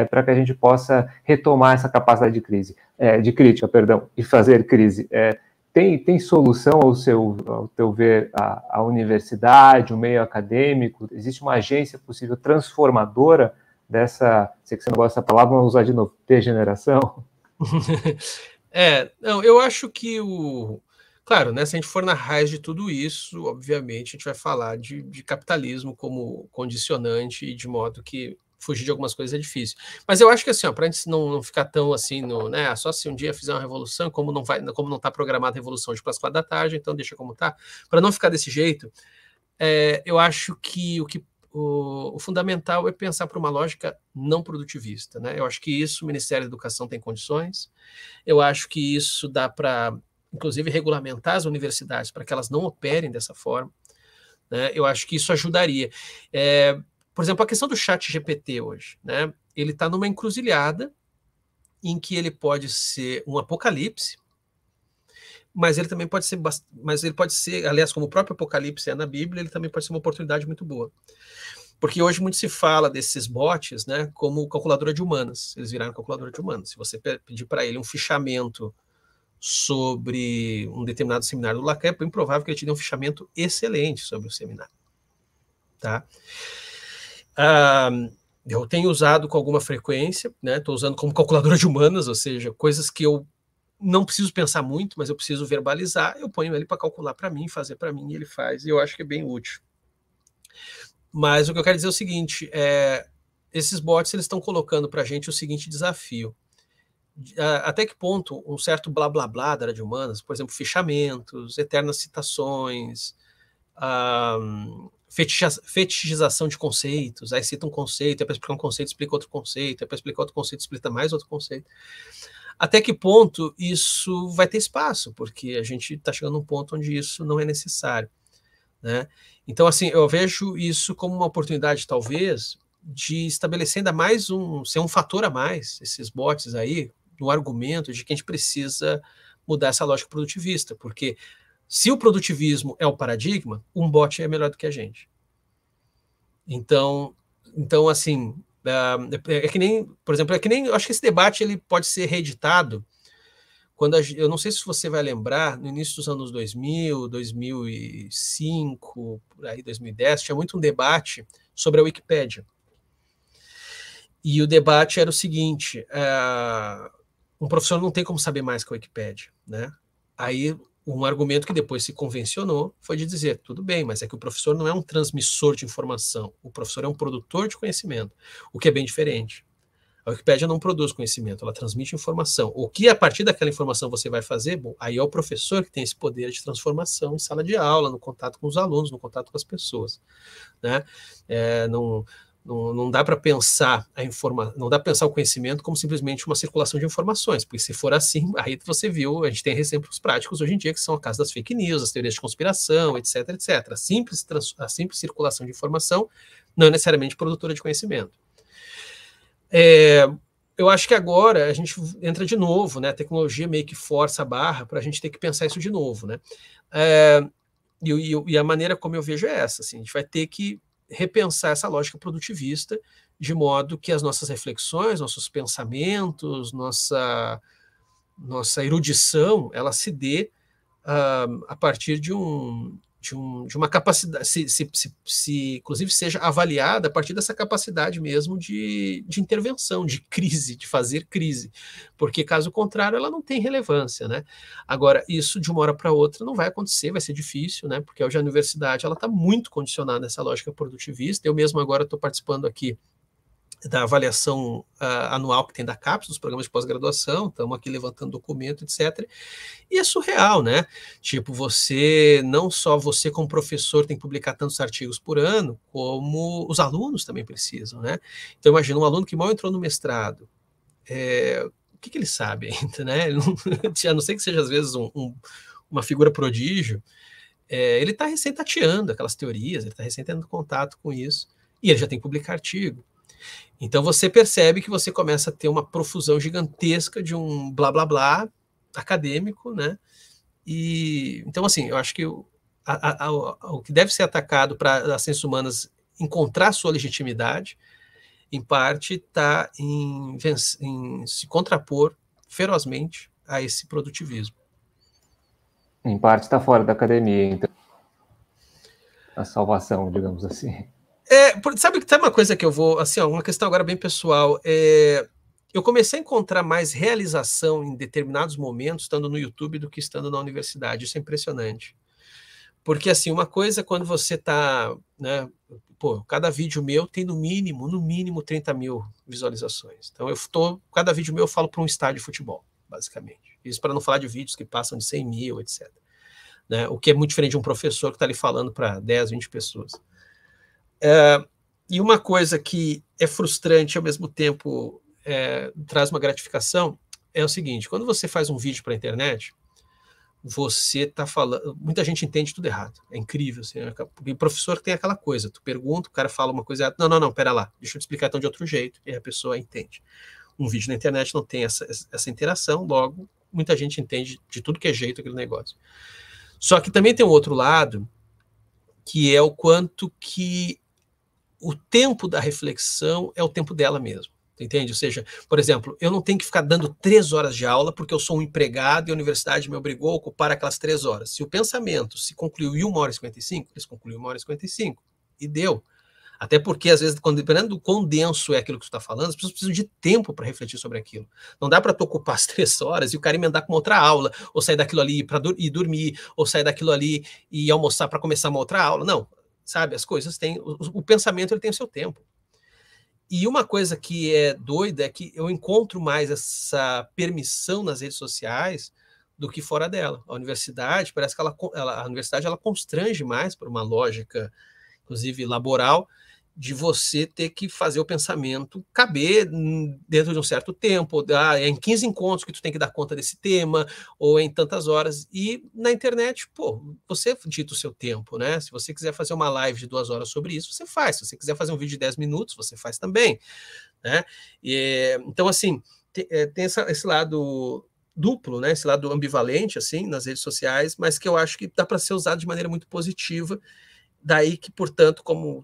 Speaker 1: para que a gente possa retomar essa capacidade de crítica, e fazer crise. Tem solução ao teu ver, a universidade, o meio acadêmico? Existe uma agência possível transformadora dessa, sei que você não gosta dessa palavra, vamos usar de novo, degeneração?
Speaker 2: Não, eu acho que claro, né, se a gente for na raiz de tudo isso, obviamente a gente vai falar de capitalismo como condicionante e de modo que fugir de algumas coisas é difícil. Mas eu acho que assim, para a gente não ficar tão assim, né, só se um dia fizer uma revolução, como não está programada a revolução de para as 4 da tarde, então deixa como está. Para não ficar desse jeito, eu acho que o fundamental é pensar para uma lógica não produtivista, né? Eu acho que isso o Ministério da Educação tem condições, eu acho que isso dá para, inclusive, regulamentar as universidades para que elas não operem dessa forma, né? Eu acho que isso ajudaria. Por exemplo, a questão do chat GPT hoje, né? Ele está numa encruzilhada em que ele pode ser um apocalipse, mas ele também pode ser, aliás, como o próprio apocalipse é na Bíblia, ele também pode ser uma oportunidade muito boa. Porque hoje muito se fala desses bots, né, como calculadora de humanas. Eles viraram calculadora de humanas. Se você pedir para ele um fichamento sobre um determinado seminário do Lacan, é bem provável que ele te dê um fichamento excelente sobre o seminário. Tá? Eu tenho usado com alguma frequência, né? Estou usando como calculadora de humanas, ou seja, coisas que eu não preciso pensar muito, mas eu preciso verbalizar, eu ponho ele para calcular para mim, fazer para mim, e ele faz, e eu acho que é bem útil. Mas o que eu quero dizer é o seguinte, esses bots eles estão colocando para a gente o seguinte desafio. Até que ponto um certo blá blá blá da área de humanas, por exemplo, fichamentos, eternas citações, fetichização de conceitos, aí cita um conceito, é para explicar um conceito, explica outro conceito, é para explicar outro conceito, explica mais outro conceito. Até que ponto isso vai ter espaço, porque a gente está chegando num ponto onde isso não é necessário, né? Então, assim, eu vejo isso como uma oportunidade, talvez, de estabelecer ainda mais ser um fator a mais, esses bots aí, no argumento de que a gente precisa mudar essa lógica produtivista, porque se o produtivismo é o paradigma, um bot é melhor do que a gente. Então assim, é que nem, por exemplo, eu acho que esse debate ele pode ser reeditado quando eu não sei se você vai lembrar, no início dos anos 2000, 2005, por aí 2010, tinha muito um debate sobre a Wikipédia. E o debate era o seguinte, um professor não tem como saber mais que a Wikipédia, né? Aí um argumento que depois se convencionou foi de dizer, tudo bem, mas é que o professor não é um transmissor de informação, o professor é um produtor de conhecimento, o que é bem diferente. A Wikipédia não produz conhecimento, ela transmite informação. O que a partir daquela informação você vai fazer, bom, aí é o professor que tem esse poder de transformação em sala de aula, no contato com os alunos, no contato com as pessoas, né? Não dá para pensar não dá para pensar o conhecimento como simplesmente uma circulação de informações, porque se for assim, aí você viu, a gente tem exemplos práticos hoje em dia que são a casa das fake news, as teorias de conspiração, etc, etc. A simples circulação de informação não é necessariamente produtora de conhecimento. Eu acho que agora a gente entra de novo, né? A tecnologia meio que força a barra para a gente ter que pensar isso de novo, né? E a maneira como eu vejo é essa, assim, a gente vai ter que repensar essa lógica produtivista de modo que as nossas reflexões, nossos pensamentos, nossa erudição, ela se dê a partir de de uma capacidade, inclusive seja avaliada a partir dessa capacidade mesmo de intervenção, de crise, de fazer crise, porque caso contrário ela não tem relevância, né? Agora, isso de uma hora para outra não vai acontecer, vai ser difícil, né? Porque hoje a universidade ela está muito condicionada nessa lógica produtivista. Eu mesmo agora estou participando aqui da avaliação anual que tem da CAPES, dos programas de pós-graduação, estamos aqui levantando documento, etc. E é surreal, né? Tipo, não só você como professor tem que publicar tantos artigos por ano, como os alunos também precisam, né? Então, imagina um aluno que mal entrou no mestrado, o que ele sabe ainda, né? A não ser que seja, às vezes, uma figura prodígio, ele está recém tateando aquelas teorias, ele está recém tendo contato com isso, e ele já tem que publicar artigo. Então você percebe que você começa a ter uma profusão gigantesca de um blá blá blá acadêmico, né? E então, assim, eu acho que o que deve ser atacado para as ciências humanas encontrar sua legitimidade, em parte, está em se contrapor ferozmente a esse produtivismo.
Speaker 1: Em parte está fora da academia, então. A salvação, digamos assim.
Speaker 2: Sabe uma coisa que eu vou, assim, uma questão agora bem pessoal, eu comecei a encontrar mais realização em determinados momentos estando no YouTube do que estando na universidade. Isso é impressionante. Porque, assim, uma coisa é quando você está, né, cada vídeo meu tem no mínimo 30 mil visualizações. Então, cada vídeo meu eu falo para um estádio de futebol, basicamente. Isso para não falar de vídeos que passam de 100 mil, etc. Né, o que é muito diferente de um professor que está ali falando para 10, 20 pessoas. E uma coisa que é frustrante ao mesmo tempo traz uma gratificação é o seguinte: quando você faz um vídeo para a internet, você está falando, muita gente entende tudo errado, é incrível, assim, porque o professor tem aquela coisa, tu pergunta, o cara fala uma coisa errada, não, pera lá, deixa eu te explicar então de outro jeito, e a pessoa entende. Um vídeo na internet não tem essa interação, logo muita gente entende de tudo que é jeito aquele negócio. Só que também tem um outro lado, que é o quanto que o tempo da reflexão é o tempo dela mesmo, entende? Ou seja, por exemplo, eu não tenho que ficar dando 3 horas de aula porque eu sou um empregado e a universidade me obrigou a ocupar aquelas 3 horas. Se o pensamento se concluiu em 1h55, eles concluem em 1h55 e deu. Até porque, às vezes, dependendo do quão denso é aquilo que tu está falando, as pessoas precisam de tempo para refletir sobre aquilo. Não dá para tu ocupar as 3 horas e o cara emendar com uma outra aula, ou sair daquilo ali para ir dormir, ou sair daquilo ali e almoçar para começar uma outra aula. Não. Sabe, as coisas têm, o pensamento ele tem o seu tempo. E uma coisa que é doida é que eu encontro mais essa permissão nas redes sociais do que fora dela. A universidade, parece que a universidade ela constrange mais por uma lógica, inclusive laboral, de você ter que fazer o pensamento caber dentro de um certo tempo, é em 15 encontros que tu tem que dar conta desse tema, ou em tantas horas, e na internet, você dita o seu tempo, né? Se você quiser fazer uma live de 2 horas sobre isso, você faz. Se você quiser fazer um vídeo de 10 minutos, você faz também, né? Então, assim, tem esse lado duplo, né? Esse lado ambivalente, assim, nas redes sociais, mas que eu acho que dá para ser usado de maneira muito positiva. Daí que, portanto,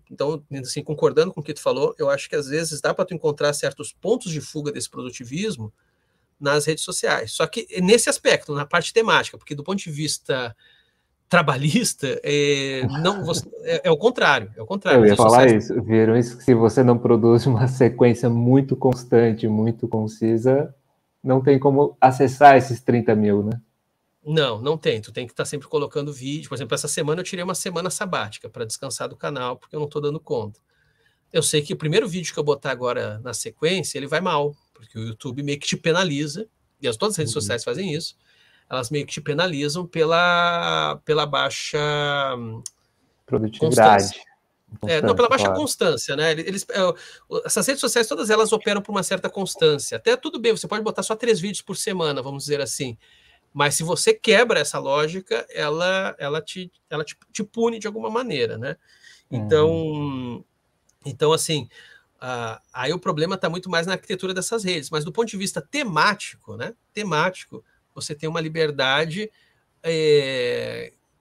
Speaker 2: então, assim, concordando com o que tu falou, eu acho que às vezes dá para tu encontrar certos pontos de fuga desse produtivismo nas redes sociais. Só que nesse aspecto, na parte temática, porque do ponto de vista trabalhista, é o contrário. É o contrário.
Speaker 1: Eu ia falar isso. Viram isso? Que se você não produz uma sequência muito constante, muito concisa, não tem como acessar esses 30 mil, né?
Speaker 2: Não tem. Tu tem que estar sempre colocando vídeo. Por exemplo, essa semana eu tirei uma semana sabática para descansar do canal, porque eu não estou dando conta. Eu sei que o primeiro vídeo que eu botar agora na sequência, ele vai mal, porque o YouTube meio que te penaliza, e todas as redes sociais fazem isso, elas meio que te penalizam pela baixa
Speaker 1: produtividade.
Speaker 2: Não, pela baixa constância, né? Essas redes sociais, todas elas operam por uma certa constância. Até tudo bem, você pode botar só 3 vídeos por semana, vamos dizer assim. Mas se você quebra essa lógica, ela te pune de alguma maneira, né? Então assim, aí o problema está muito mais na arquitetura dessas redes. Mas do ponto de vista temático, né? Você tem uma liberdade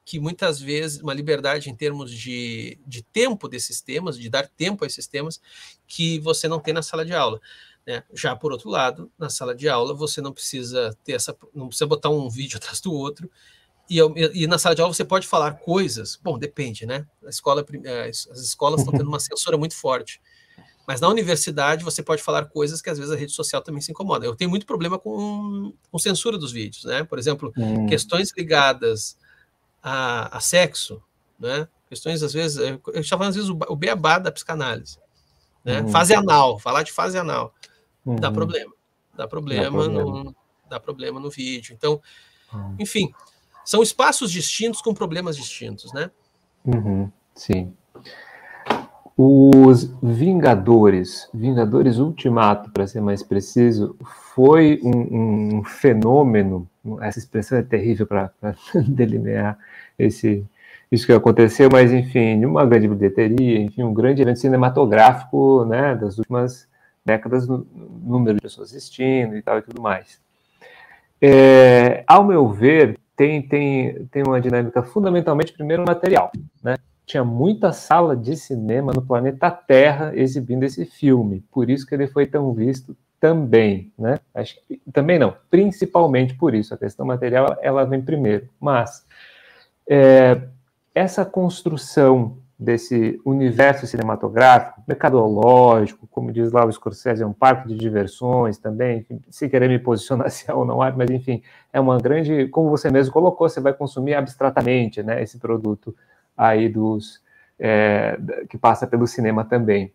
Speaker 2: que muitas vezes, uma liberdade em termos de tempo desses temas, de dar tempo a esses temas, que você não tem na sala de aula. Né? Já por outro lado, na sala de aula você não precisa botar um vídeo atrás do outro E na sala de aula você pode falar coisas, bom, depende, né? As escolas estão tendo uma censura muito forte. Mas na universidade você pode falar coisas que às vezes a rede social também se incomoda. Eu tenho muito problema com censura dos vídeos, né? Por exemplo, questões ligadas a sexo, né? Questões, às vezes, eu estava falando, às vezes, o beabá da psicanálise, né? Fase anal, falar de fase anal, dá problema. Dá problema no vídeo. Então, enfim, são espaços distintos com problemas distintos, né?
Speaker 1: Sim. Os Vingadores Ultimato, para ser mais preciso, foi um fenômeno, essa expressão é terrível para delinear isso que aconteceu, mas, enfim, uma grande bilheteria, enfim, um grande evento cinematográfico, né, das últimas décadas, no número de pessoas assistindo e tal e tudo mais. Ao meu ver, tem uma dinâmica fundamentalmente, primeiro, material, né? Tinha muita sala de cinema no planeta Terra exibindo esse filme, por isso que ele foi tão visto também, né? Acho que, também não, principalmente por isso, a questão material ela vem primeiro, mas essa construção desse universo cinematográfico, mercadológico, como diz lá o Scorsese, é um parque de diversões também, enfim, se querer me posicionar se é ou não é, mas enfim, é uma grande, como você mesmo colocou, você vai consumir abstratamente, né, esse produto aí que passa pelo cinema também.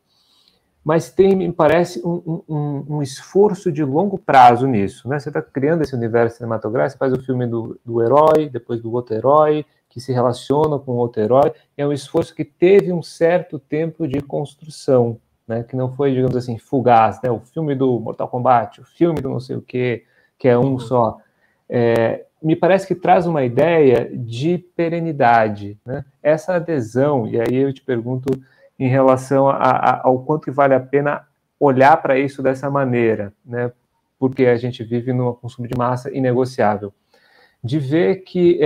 Speaker 1: Mas me parece, um esforço de longo prazo nisso, né? Você está criando esse universo cinematográfico, você faz o filme do herói, depois do outro herói, que se relaciona com outro herói, é um esforço que teve um certo tempo de construção, né? Que não foi, digamos assim, fugaz, né? O filme do Mortal Kombat, o filme do não sei o quê, que é um só. Me parece que traz uma ideia de perenidade, né? Essa adesão, e aí eu te pergunto em relação ao quanto que vale a pena olhar para isso dessa maneira, né? Porque a gente vive num consumo de massa inegociável. De ver que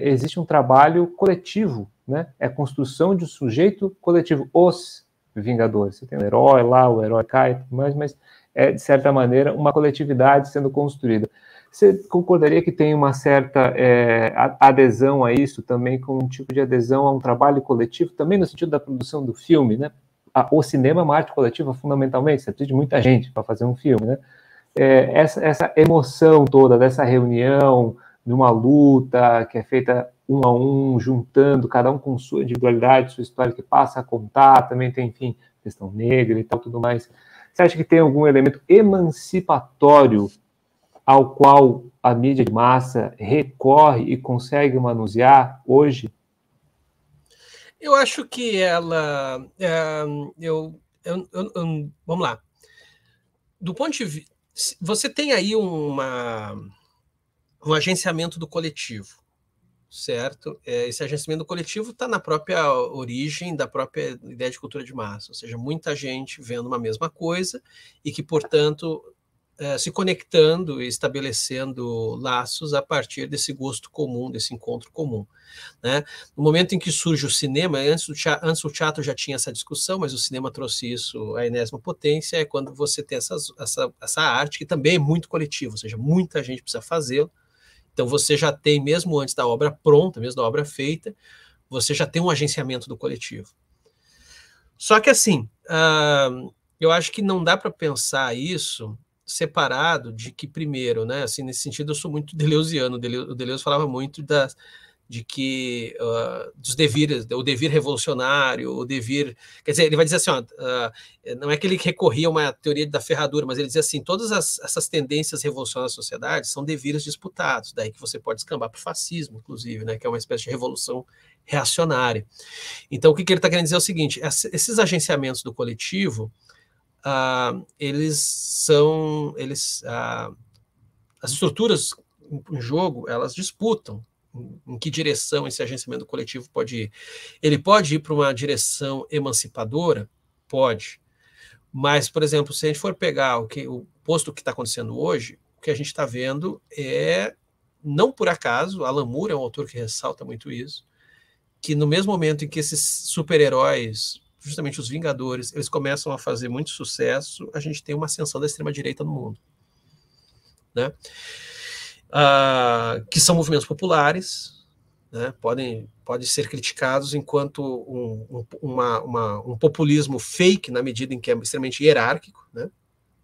Speaker 1: existe um trabalho coletivo, né? É a construção de um sujeito coletivo, os Vingadores. Você tem o herói lá, o herói cai, mas é, de certa maneira, uma coletividade sendo construída. Você concordaria que tem uma certa adesão a isso, também com um tipo de adesão a um trabalho coletivo, também no sentido da produção do filme, né? O cinema é uma arte coletiva, fundamentalmente, você precisa de muita gente para fazer um filme, né? Essa emoção toda dessa reunião, de uma luta que é feita um a um, juntando, cada um com sua individualidade, sua história que passa a contar, também tem, enfim, questão negra e tal, tudo mais. Você acha que tem algum elemento emancipatório ao qual a mídia de massa recorre e consegue manusear hoje?
Speaker 2: Eu acho que ela... vamos lá. Do ponto de vista... Você tem aí um agenciamento do coletivo, certo? Esse agenciamento do coletivo está na própria origem da própria ideia de cultura de massa, ou seja, muita gente vendo uma mesma coisa e que, portanto, se conectando e estabelecendo laços a partir desse gosto comum, desse encontro comum, né? No momento em que surge o cinema, antes o teatro já tinha essa discussão, mas o cinema trouxe isso à enésima potência, é quando você tem essa arte que também é muito coletiva, ou seja, muita gente precisa fazê-lo. Então você já tem, mesmo antes da obra pronta, mesmo da obra feita, você já tem um agenciamento do coletivo. Só que assim, eu acho que não dá para pensar isso separado de que, primeiro, né, assim, nesse sentido eu sou muito deleuziano, o Deleuze falava muito dos devires, o devir revolucionário, o devir, quer dizer, ele vai dizer assim, não é que ele recorria a uma teoria da ferradura, mas ele dizia assim, todas essas tendências revolucionárias da sociedade são devires disputados, daí que você pode descambar para o fascismo, inclusive, né, que é uma espécie de revolução reacionária. Então, o que ele está querendo dizer é o seguinte, esses agenciamentos do coletivo, as estruturas em jogo, elas disputam em que direção esse agenciamento coletivo pode ir. Ele pode ir para uma direção emancipadora? Pode. Mas, por exemplo, se a gente for pegar o posto que está acontecendo hoje, o que a gente está vendo não por acaso, Alan Moore é um autor que ressalta muito isso, que no mesmo momento em que esses super-heróis, justamente os Vingadores, eles começam a fazer muito sucesso, a gente tem uma ascensão da extrema-direita no mundo, né? Que são movimentos populares, né, podem ser criticados enquanto um populismo fake, na medida em que é extremamente hierárquico, né,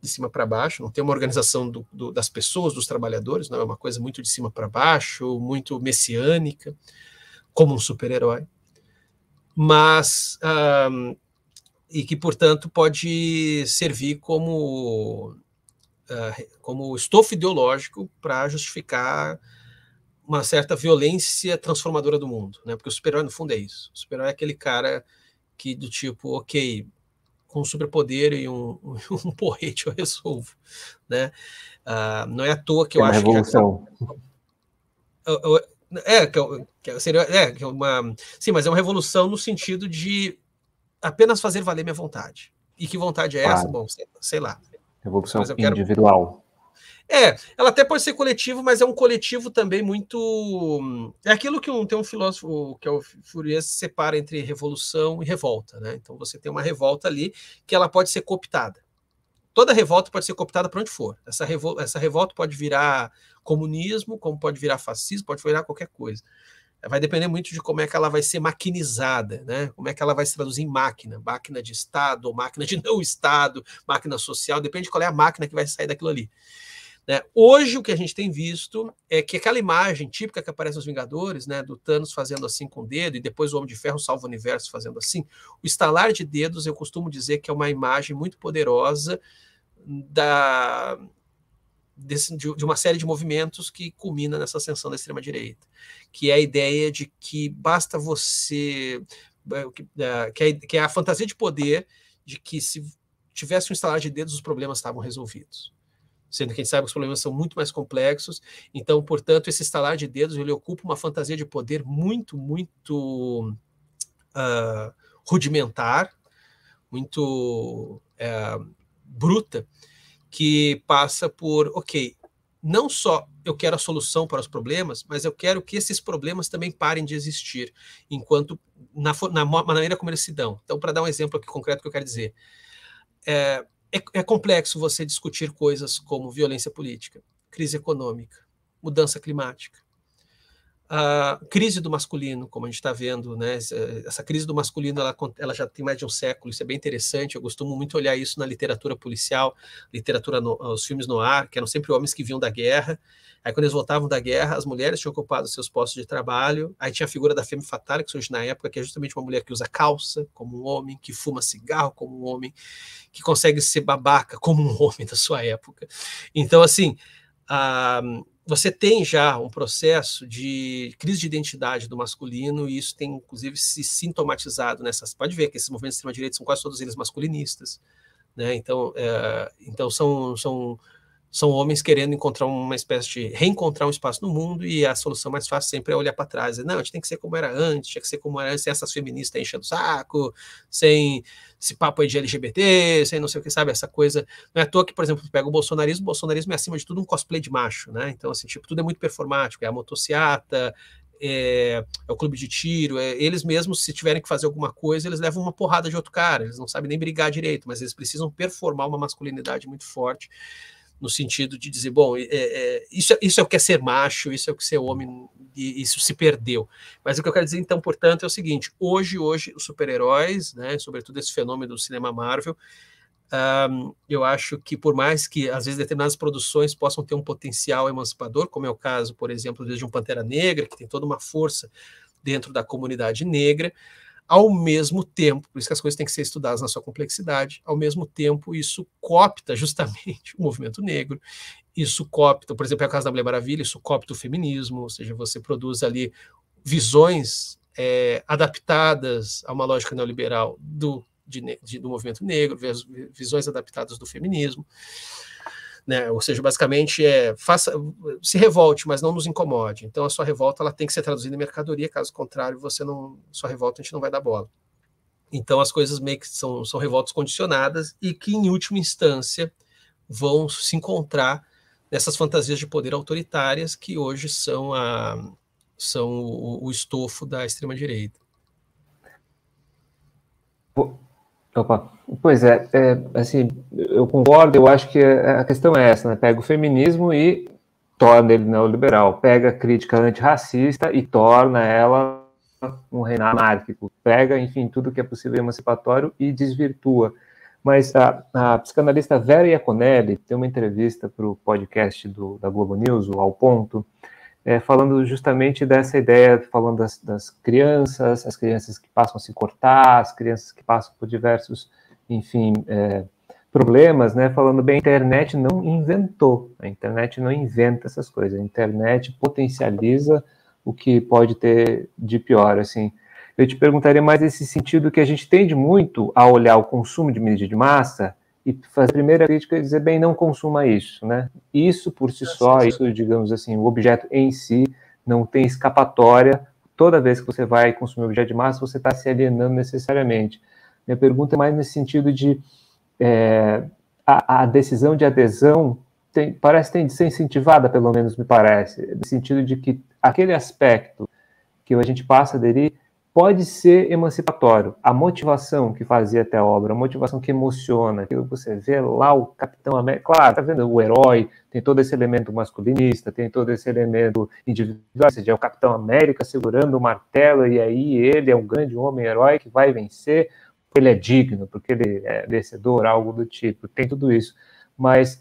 Speaker 2: de cima para baixo, não tem uma organização das pessoas, dos trabalhadores, não é uma coisa muito de cima para baixo, muito messiânica, como um super-herói, mas e que, portanto, pode servir como estofo ideológico para justificar uma certa violência transformadora do mundo, né? Porque o super-herói, no fundo, é isso. O super-herói é aquele cara que, do tipo, ok, com um superpoder e um porrete eu resolvo, né? Não é à toa que eu acho
Speaker 1: que... revolução.
Speaker 2: Sim, mas é uma revolução no sentido de apenas fazer valer minha vontade. E que vontade é essa? Bom, sei lá.
Speaker 1: Revolução individual.
Speaker 2: Ela até pode ser coletivo, mas é um coletivo também muito... É aquilo que tem um filósofo, que é o Fourier, separa entre revolução e revolta, né? Então você tem uma revolta ali que ela pode ser cooptada. Toda revolta pode ser cooptada para onde for. Essa revolta pode virar comunismo, como pode virar fascismo, pode virar qualquer coisa. Vai depender muito de como é que ela vai ser maquinizada, né? Como é que ela vai se traduzir em máquina de Estado, ou máquina de não Estado, máquina social, depende de qual é a máquina que vai sair daquilo ali. Né? Hoje, o que a gente tem visto é que aquela imagem típica que aparece nos Vingadores, né, do Thanos fazendo assim com o dedo, e depois o Homem de Ferro salva o universo fazendo assim, o estalar de dedos, eu costumo dizer que é uma imagem muito poderosa de uma série de movimentos que culmina nessa ascensão da extrema-direita, que é a ideia de que basta você... que é a fantasia de poder de que se tivesse um estalar de dedos, os problemas estavam resolvidos. Sendo que a gente sabe que os problemas são muito mais complexos, então, portanto, esse estalar de dedos, ele ocupa uma fantasia de poder muito, muito rudimentar, muito bruta, que passa por, ok, não só eu quero a solução para os problemas, mas eu quero que esses problemas também parem de existir, enquanto na maneira como eles se dão. Então, para dar um exemplo aqui concreto que eu quero dizer, é complexo você discutir coisas como violência política, crise econômica, mudança climática, a crise do masculino, como a gente está vendo, né? Essa crise do masculino ela já tem mais de um século, isso é bem interessante, eu costumo muito olhar isso na literatura policial, os filmes noir, que eram sempre homens que vinham da guerra, aí quando eles voltavam da guerra, as mulheres tinham ocupado seus postos de trabalho, aí tinha a figura da femme fatale, que surge na época, que é justamente uma mulher que usa calça como um homem, que fuma cigarro como um homem, que consegue ser babaca como um homem da sua época. Então, assim, você tem já um processo de crise de identidade do masculino, e isso tem, inclusive, se sintomatizado nessas... Pode ver que esses movimentos de extrema-direita são quase todos eles masculinistas, né? Então são homens querendo encontrar uma espécie de reencontrar um espaço no mundo, e a solução mais fácil sempre é olhar para trás. Não, a gente tem que ser como era antes, tinha que ser como era antes, sem essas feministas enchendo o saco, sem esse papo aí de LGBT, sem não sei o que, sabe, essa coisa. Não é à toa que, por exemplo, pega o bolsonarismo é, acima de tudo, um cosplay de macho, né? Então, assim, tipo, tudo é muito performático, é a motociata, é o clube de tiro, eles mesmos, se tiverem que fazer alguma coisa, eles levam uma porrada de outro cara, eles não sabem nem brigar direito, mas eles precisam performar uma masculinidade muito forte, no sentido de dizer, bom, isso é o que é ser macho, isso é o que é ser homem, e isso se perdeu. Mas o que eu quero dizer, então, portanto, é o seguinte, hoje os super-heróis, né, sobretudo esse fenômeno do cinema Marvel, eu acho que, por mais que, às vezes, determinadas produções possam ter um potencial emancipador, como é o caso, por exemplo, de um Pantera Negra, que tem toda uma força dentro da comunidade negra, ao mesmo tempo, por isso que as coisas têm que ser estudadas na sua complexidade, ao mesmo tempo isso coopta justamente o movimento negro, isso coopta, por exemplo, é o caso da Mulher Maravilha, isso coopta o feminismo, ou seja, você produz ali visões adaptadas a uma lógica neoliberal do movimento negro, visões adaptadas do feminismo, né? Ou seja, basicamente se revolte, mas não nos incomode. Então a sua revolta ela tem que ser traduzida em mercadoria, caso contrário, sua revolta a gente não vai dar bola. Então as coisas meio que são revoltas condicionadas e que, em última instância, vão se encontrar nessas fantasias de poder autoritárias que hoje são o estofo da extrema-direita.
Speaker 1: Opa. Pois assim, eu concordo, eu acho que a questão é essa, né? Pega o feminismo e torna ele neoliberal. Pega a crítica antirracista e torna ela um reinado anárquico. Pega, enfim, tudo que é possível emancipatório e desvirtua. Mas a psicanalista Vera Iaconelli tem uma entrevista para o podcast da Globo News, o Ao Ponto, falando justamente dessa ideia, falando das crianças, as crianças que passam a se cortar, as crianças que passam por diversos, enfim, problemas, né? Falando bem, a internet não inventou, a internet não inventa essas coisas, a internet potencializa o que pode ter de pior, assim. Eu te perguntaria mais nesse sentido que a gente tende muito a olhar o consumo de mídia de massa e fazer a primeira crítica e dizer, bem, não consuma isso, né? Isso por si só, isso, digamos assim, o objeto em si não tem escapatória. Toda vez que você vai consumir objeto de massa, você está se alienando necessariamente. Minha pergunta é mais nesse sentido de a decisão de adesão parece ter de ser incentivada, pelo menos me parece, no sentido de que aquele aspecto que a gente passa a aderir pode ser emancipatório. A motivação que fazia até a obra, a motivação que emociona, que você vê lá o Capitão América, claro, tá vendo o herói, tem todo esse elemento masculinista, tem todo esse elemento individual, ou seja, é o Capitão América segurando o martelo, e aí ele é um grande homem-herói que vai vencer, porque ele é digno, porque ele é vencedor, algo do tipo, tem tudo isso. Mas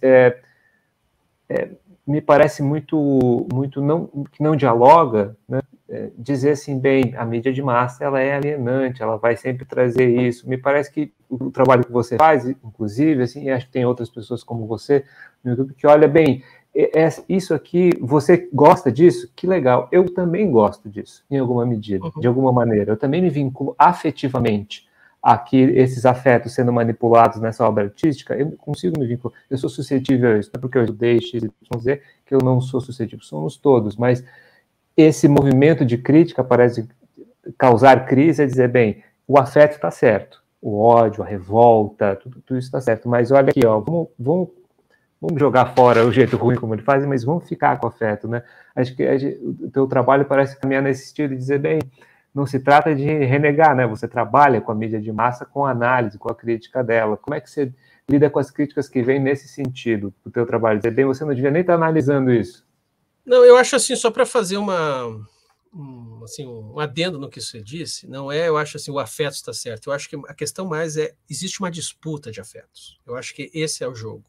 Speaker 1: me parece muito que não dialoga, né? Dizer assim, bem, a mídia de massa ela é alienante, ela vai sempre trazer isso. Me parece que o trabalho que você faz, inclusive, assim, e acho que tem outras pessoas como você no YouTube que olha bem, isso aqui, você gosta disso? Que legal, eu também gosto disso, em alguma medida, de alguma maneira. Eu também me vinculo afetivamente aqui, esses afetos sendo manipulados nessa obra artística, eu consigo me vincular, eu sou suscetível a isso, não é porque eu estudei X e Z que eu não sou suscetível, somos todos, mas esse movimento de crítica parece causar crise, é dizer, bem, o afeto está certo, o ódio, a revolta, tudo isso está certo, mas olha aqui, ó, vamos jogar fora o jeito ruim como ele faz, mas vamos ficar com o afeto, né? Acho que o teu trabalho parece caminhar nesse sentido de dizer, bem, não se trata de renegar, né? Você trabalha com a mídia de massa, com a análise, com a crítica dela. Como é que você lida com as críticas que vêm nesse sentido do teu trabalho? Dizer, bem, você não devia nem estar analisando isso.
Speaker 2: Não, eu acho assim, só para fazer um adendo no que você disse, não é, eu acho assim, o afeto está certo. Eu acho que a questão mais existe uma disputa de afetos. Eu acho que esse é o jogo.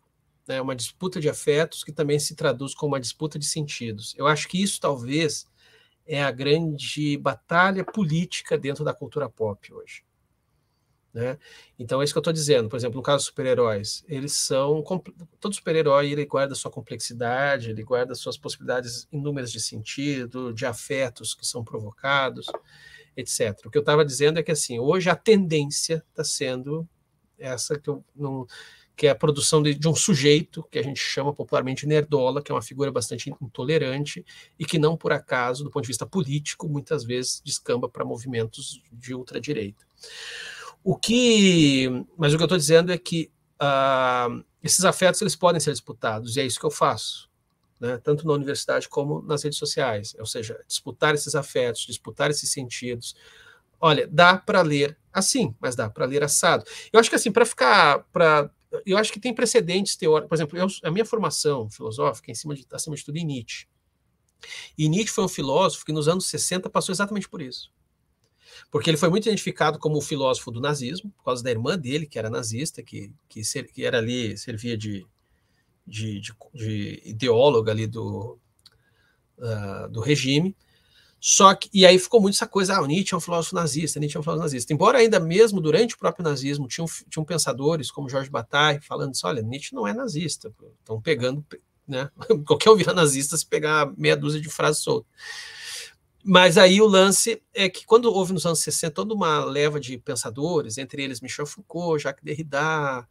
Speaker 2: Né? Uma disputa de afetos que também se traduz como uma disputa de sentidos. Eu acho que isso talvez é a grande batalha política dentro da cultura pop hoje. Né? Então é isso que eu estou dizendo. Por exemplo, no caso dos super-heróis, eles são todo super-herói, ele guarda sua complexidade, ele guarda suas possibilidades inúmeras de sentido, de afetos que são provocados, etc. O que eu estava dizendo é que assim, hoje a tendência está sendo essa que é a produção de um sujeito que a gente chama popularmente nerdola, que é uma figura bastante intolerante e que não por acaso, do ponto de vista político, muitas vezes descamba para movimentos de ultradireita. Mas o que eu estou dizendo é que esses afetos eles podem ser disputados, e é isso que eu faço, né? Tanto na universidade como nas redes sociais, ou seja, disputar esses afetos, disputar esses sentidos. Olha, dá para ler assim, mas dá para ler assado. Eu acho que assim, eu acho que tem precedentes teóricos. Por exemplo, a minha formação filosófica é acima de tudo em Nietzsche. E Nietzsche foi um filósofo que nos anos 60 passou exatamente por isso. Porque ele foi muito identificado como o filósofo do nazismo, por causa da irmã dele, que era nazista, que era ali, servia de ideóloga ali do regime. E aí ficou muito essa coisa, o Nietzsche é um filósofo nazista, Nietzsche é um filósofo nazista. Embora ainda mesmo durante o próprio nazismo tinham pensadores como Jorge Bataille falando assim, olha, Nietzsche não é nazista, estão pegando, né? Qualquer um vira nazista se pegar meia dúzia de frases soltas. Mas aí o lance é que quando houve nos anos 60 toda uma leva de pensadores, entre eles Michel Foucault, Jacques Derrida,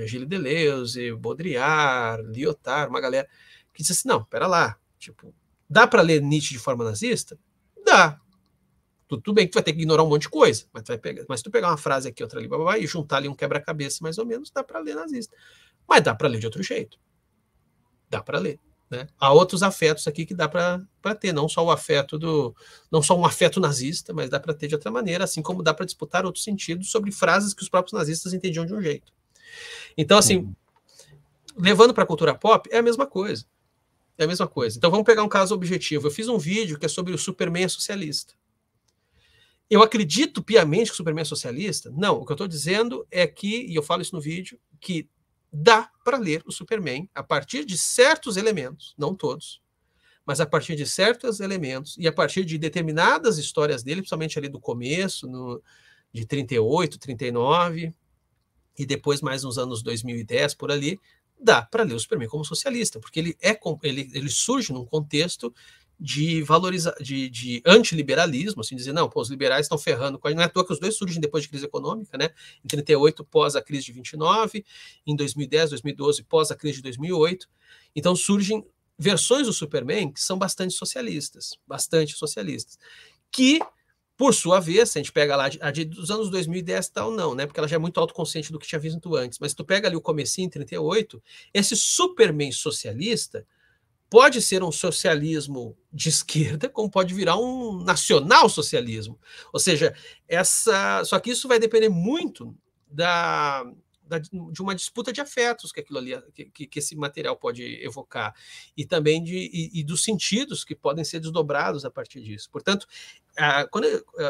Speaker 2: Gilles Deleuze, Baudrillard, Lyotard, uma galera que disse assim, não, pera lá, tipo, dá para ler Nietzsche de forma nazista? Dá. Tudo bem que tu vai ter que ignorar um monte de coisa, mas se tu pegar uma frase aqui, outra ali, e juntar ali um quebra-cabeça mais ou menos, dá para ler nazista. Mas dá para ler de outro jeito. Dá para ler. Né? Há outros afetos aqui que dá para ter, não só um afeto nazista, mas dá para ter de outra maneira, assim como dá para disputar outros sentidos sobre frases que os próprios nazistas entendiam de um jeito. Então, assim, levando para a cultura pop, é a mesma coisa. É a mesma coisa. Então vamos pegar um caso objetivo. Eu fiz um vídeo que é sobre o Superman socialista. Eu acredito piamente que o Superman é socialista? Não, o que eu estou dizendo é que, e eu falo isso no vídeo, que dá para ler o Superman a partir de certos elementos, não todos, mas a partir de certos elementos e a partir de determinadas histórias dele, principalmente ali do começo, de 38, 39, e depois mais nos anos 2010, por ali, dá para ler o Superman como socialista, porque ele surge num contexto de antiliberalismo, assim, dizer, não, pô, os liberais estão ferrando com a gente. Não é à toa que os dois surgem depois de crise econômica, né? Em 38, pós a crise de 29, em 2010, 2012, pós a crise de 2008. Então surgem versões do Superman que são bastante socialistas, que, por sua vez, se a gente pega lá dos anos 2010 e tal, não, né? Porque ela já é muito autoconsciente do que tinha visto antes, mas tu pega ali o comecinho, em 38, esse Superman socialista pode ser um socialismo de esquerda, como pode virar um nacional-socialismo. Ou seja, só que isso vai depender muito de uma disputa de afetos que aquilo ali, que esse material pode evocar, e também e dos sentidos que podem ser desdobrados a partir disso. Portanto, quando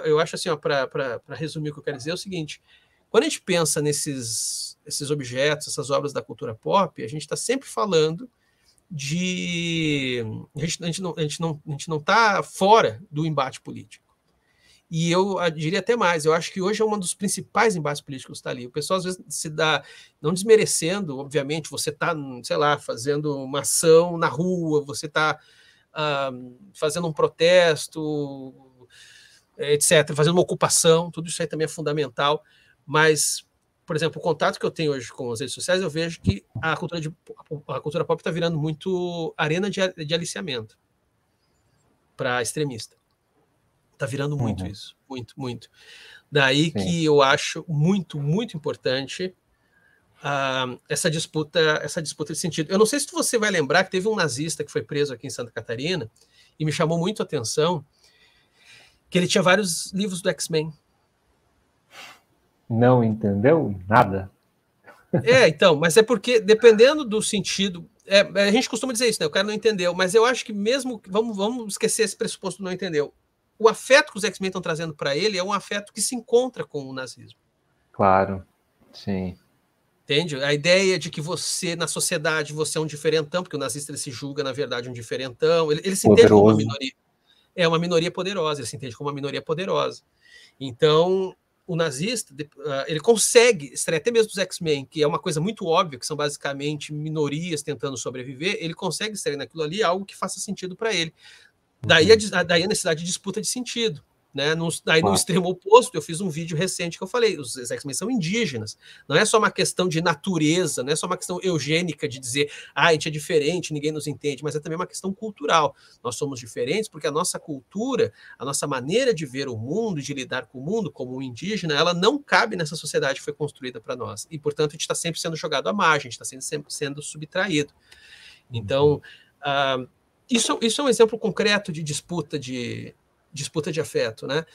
Speaker 2: eu acho assim, para resumir o que eu quero dizer, é o seguinte: quando a gente pensa nesses objetos, essas obras da cultura pop, a gente está sempre falando a gente não está fora do embate político. E eu diria até mais, eu acho que hoje é um dos principais embates políticos que está ali. O pessoal às vezes se dá, não desmerecendo, obviamente, você está, sei lá, fazendo uma ação na rua, você está fazendo um protesto, etc., fazendo uma ocupação, tudo isso aí também é fundamental, mas, por exemplo, o contato que eu tenho hoje com as redes sociais, eu vejo que a cultura pop está virando muito arena de aliciamento para extremista. Está virando muito isso, muito. Daí Sim. que eu acho muito, muito importante essa disputa de sentido. Eu não sei se você vai lembrar que teve um nazista que foi preso aqui em Santa Catarina e me chamou muito a atenção que ele tinha vários livros do X-Men.
Speaker 1: Não entendeu nada?
Speaker 2: Então, mas é porque, dependendo do sentido, a gente costuma dizer isso, né? O cara não entendeu, mas eu acho que mesmo, vamos esquecer esse pressuposto do não entendeu. O afeto que os X-Men estão trazendo para ele é um afeto que se encontra com o nazismo.
Speaker 1: Claro, sim.
Speaker 2: Entende? A ideia de que você, na sociedade, você é um diferentão, porque o nazista ele se julga, na verdade, um diferentão, ele se entende como uma minoria. É uma minoria poderosa, ele se entende como uma minoria poderosa. Então, o nazista, ele consegue extrair até mesmo dos X-Men, que é uma coisa muito óbvia, que são basicamente minorias tentando sobreviver, ele consegue extrair naquilo ali algo que faça sentido para ele. Daí a necessidade de disputa de sentido. Né? No extremo oposto, eu fiz um vídeo recente que eu falei, os X-Men são indígenas, não é só uma questão de natureza, não é só uma questão eugênica de dizer, a gente é diferente, ninguém nos entende, mas é também uma questão cultural. Nós somos diferentes porque a nossa cultura, a nossa maneira de ver o mundo, de lidar com o mundo como um indígena, ela não cabe nessa sociedade que foi construída para nós. E, portanto, a gente está sempre sendo jogado à margem, a gente está sempre sendo subtraído. Então, isso é um exemplo concreto de disputa de afeto, né?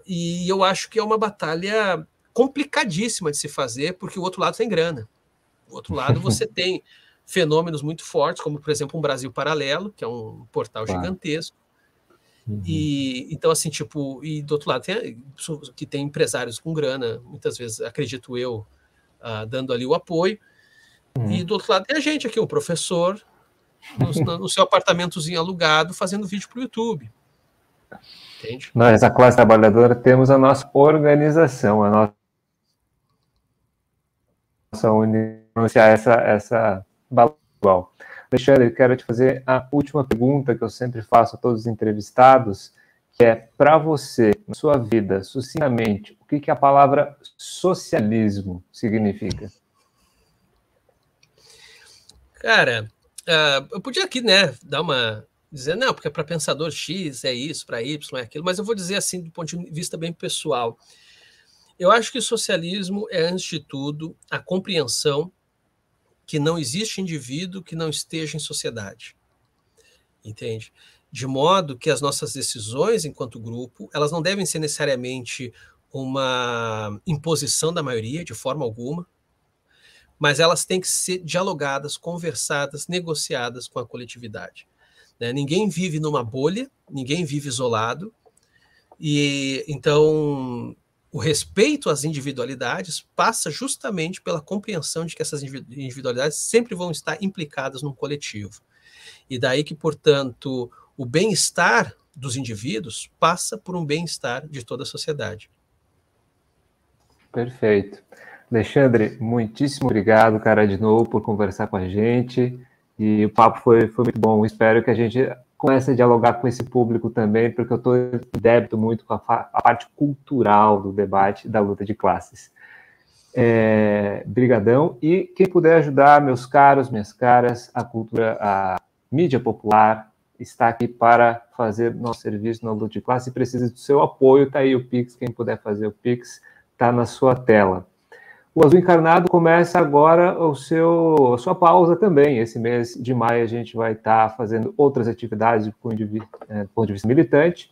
Speaker 2: E eu acho que é uma batalha complicadíssima de se fazer, porque o outro lado tem grana. O outro lado você tem fenômenos muito fortes, como, por exemplo, um Brasil Paralelo, que é um portal gigantesco. E então, assim, tipo, e do outro lado tem empresários com grana, muitas vezes, acredito eu, dando ali o apoio. E do outro lado tem a gente aqui, um professor, no seu apartamentozinho alugado, fazendo vídeo para o YouTube. Entende?
Speaker 1: Nós, a classe trabalhadora, temos a nossa organização, a nossa união, essa balança igual. Alexandre, quero te fazer a última pergunta que eu sempre faço a todos os entrevistados, que é, para você, na sua vida, sucintamente, o que a palavra socialismo significa?
Speaker 2: Cara, eu podia aqui, né, dizer, não, porque para pensador X é isso, para Y é aquilo, mas eu vou dizer assim, do ponto de vista bem pessoal. Eu acho que o socialismo é, antes de tudo, a compreensão que não existe indivíduo que não esteja em sociedade. Entende? De modo que as nossas decisões enquanto grupo, elas não devem ser necessariamente uma imposição da maioria, de forma alguma, mas elas têm que ser dialogadas, conversadas, negociadas com a coletividade. Né? Ninguém vive numa bolha, ninguém vive isolado, e então o respeito às individualidades passa justamente pela compreensão de que essas individualidades sempre vão estar implicadas num coletivo. E daí que, portanto, o bem-estar dos indivíduos passa por um bem-estar de toda a sociedade.
Speaker 1: Perfeito. Alexandre, muitíssimo obrigado, cara, de novo, por conversar com a gente. E o papo foi muito bom. Espero que a gente comece a dialogar com esse público também, porque eu estou em débito muito com a parte cultural do debate da luta de classes. Brigadão. E quem puder ajudar, meus caros, minhas caras, a mídia popular está aqui para fazer nosso serviço na luta de classe e precisa do seu apoio. Está aí o Pix, quem puder fazer o Pix, está na sua tela. O Azul Encarnado começa agora a sua pausa também. Esse mês de maio a gente vai estar fazendo outras atividades do ponto de vista militante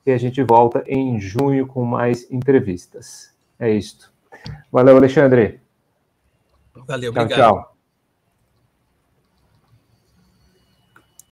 Speaker 1: e a gente volta em junho com mais entrevistas. É isto. Valeu, Alexandre.
Speaker 2: Valeu,
Speaker 1: tchau,
Speaker 2: obrigado.
Speaker 1: Tchau.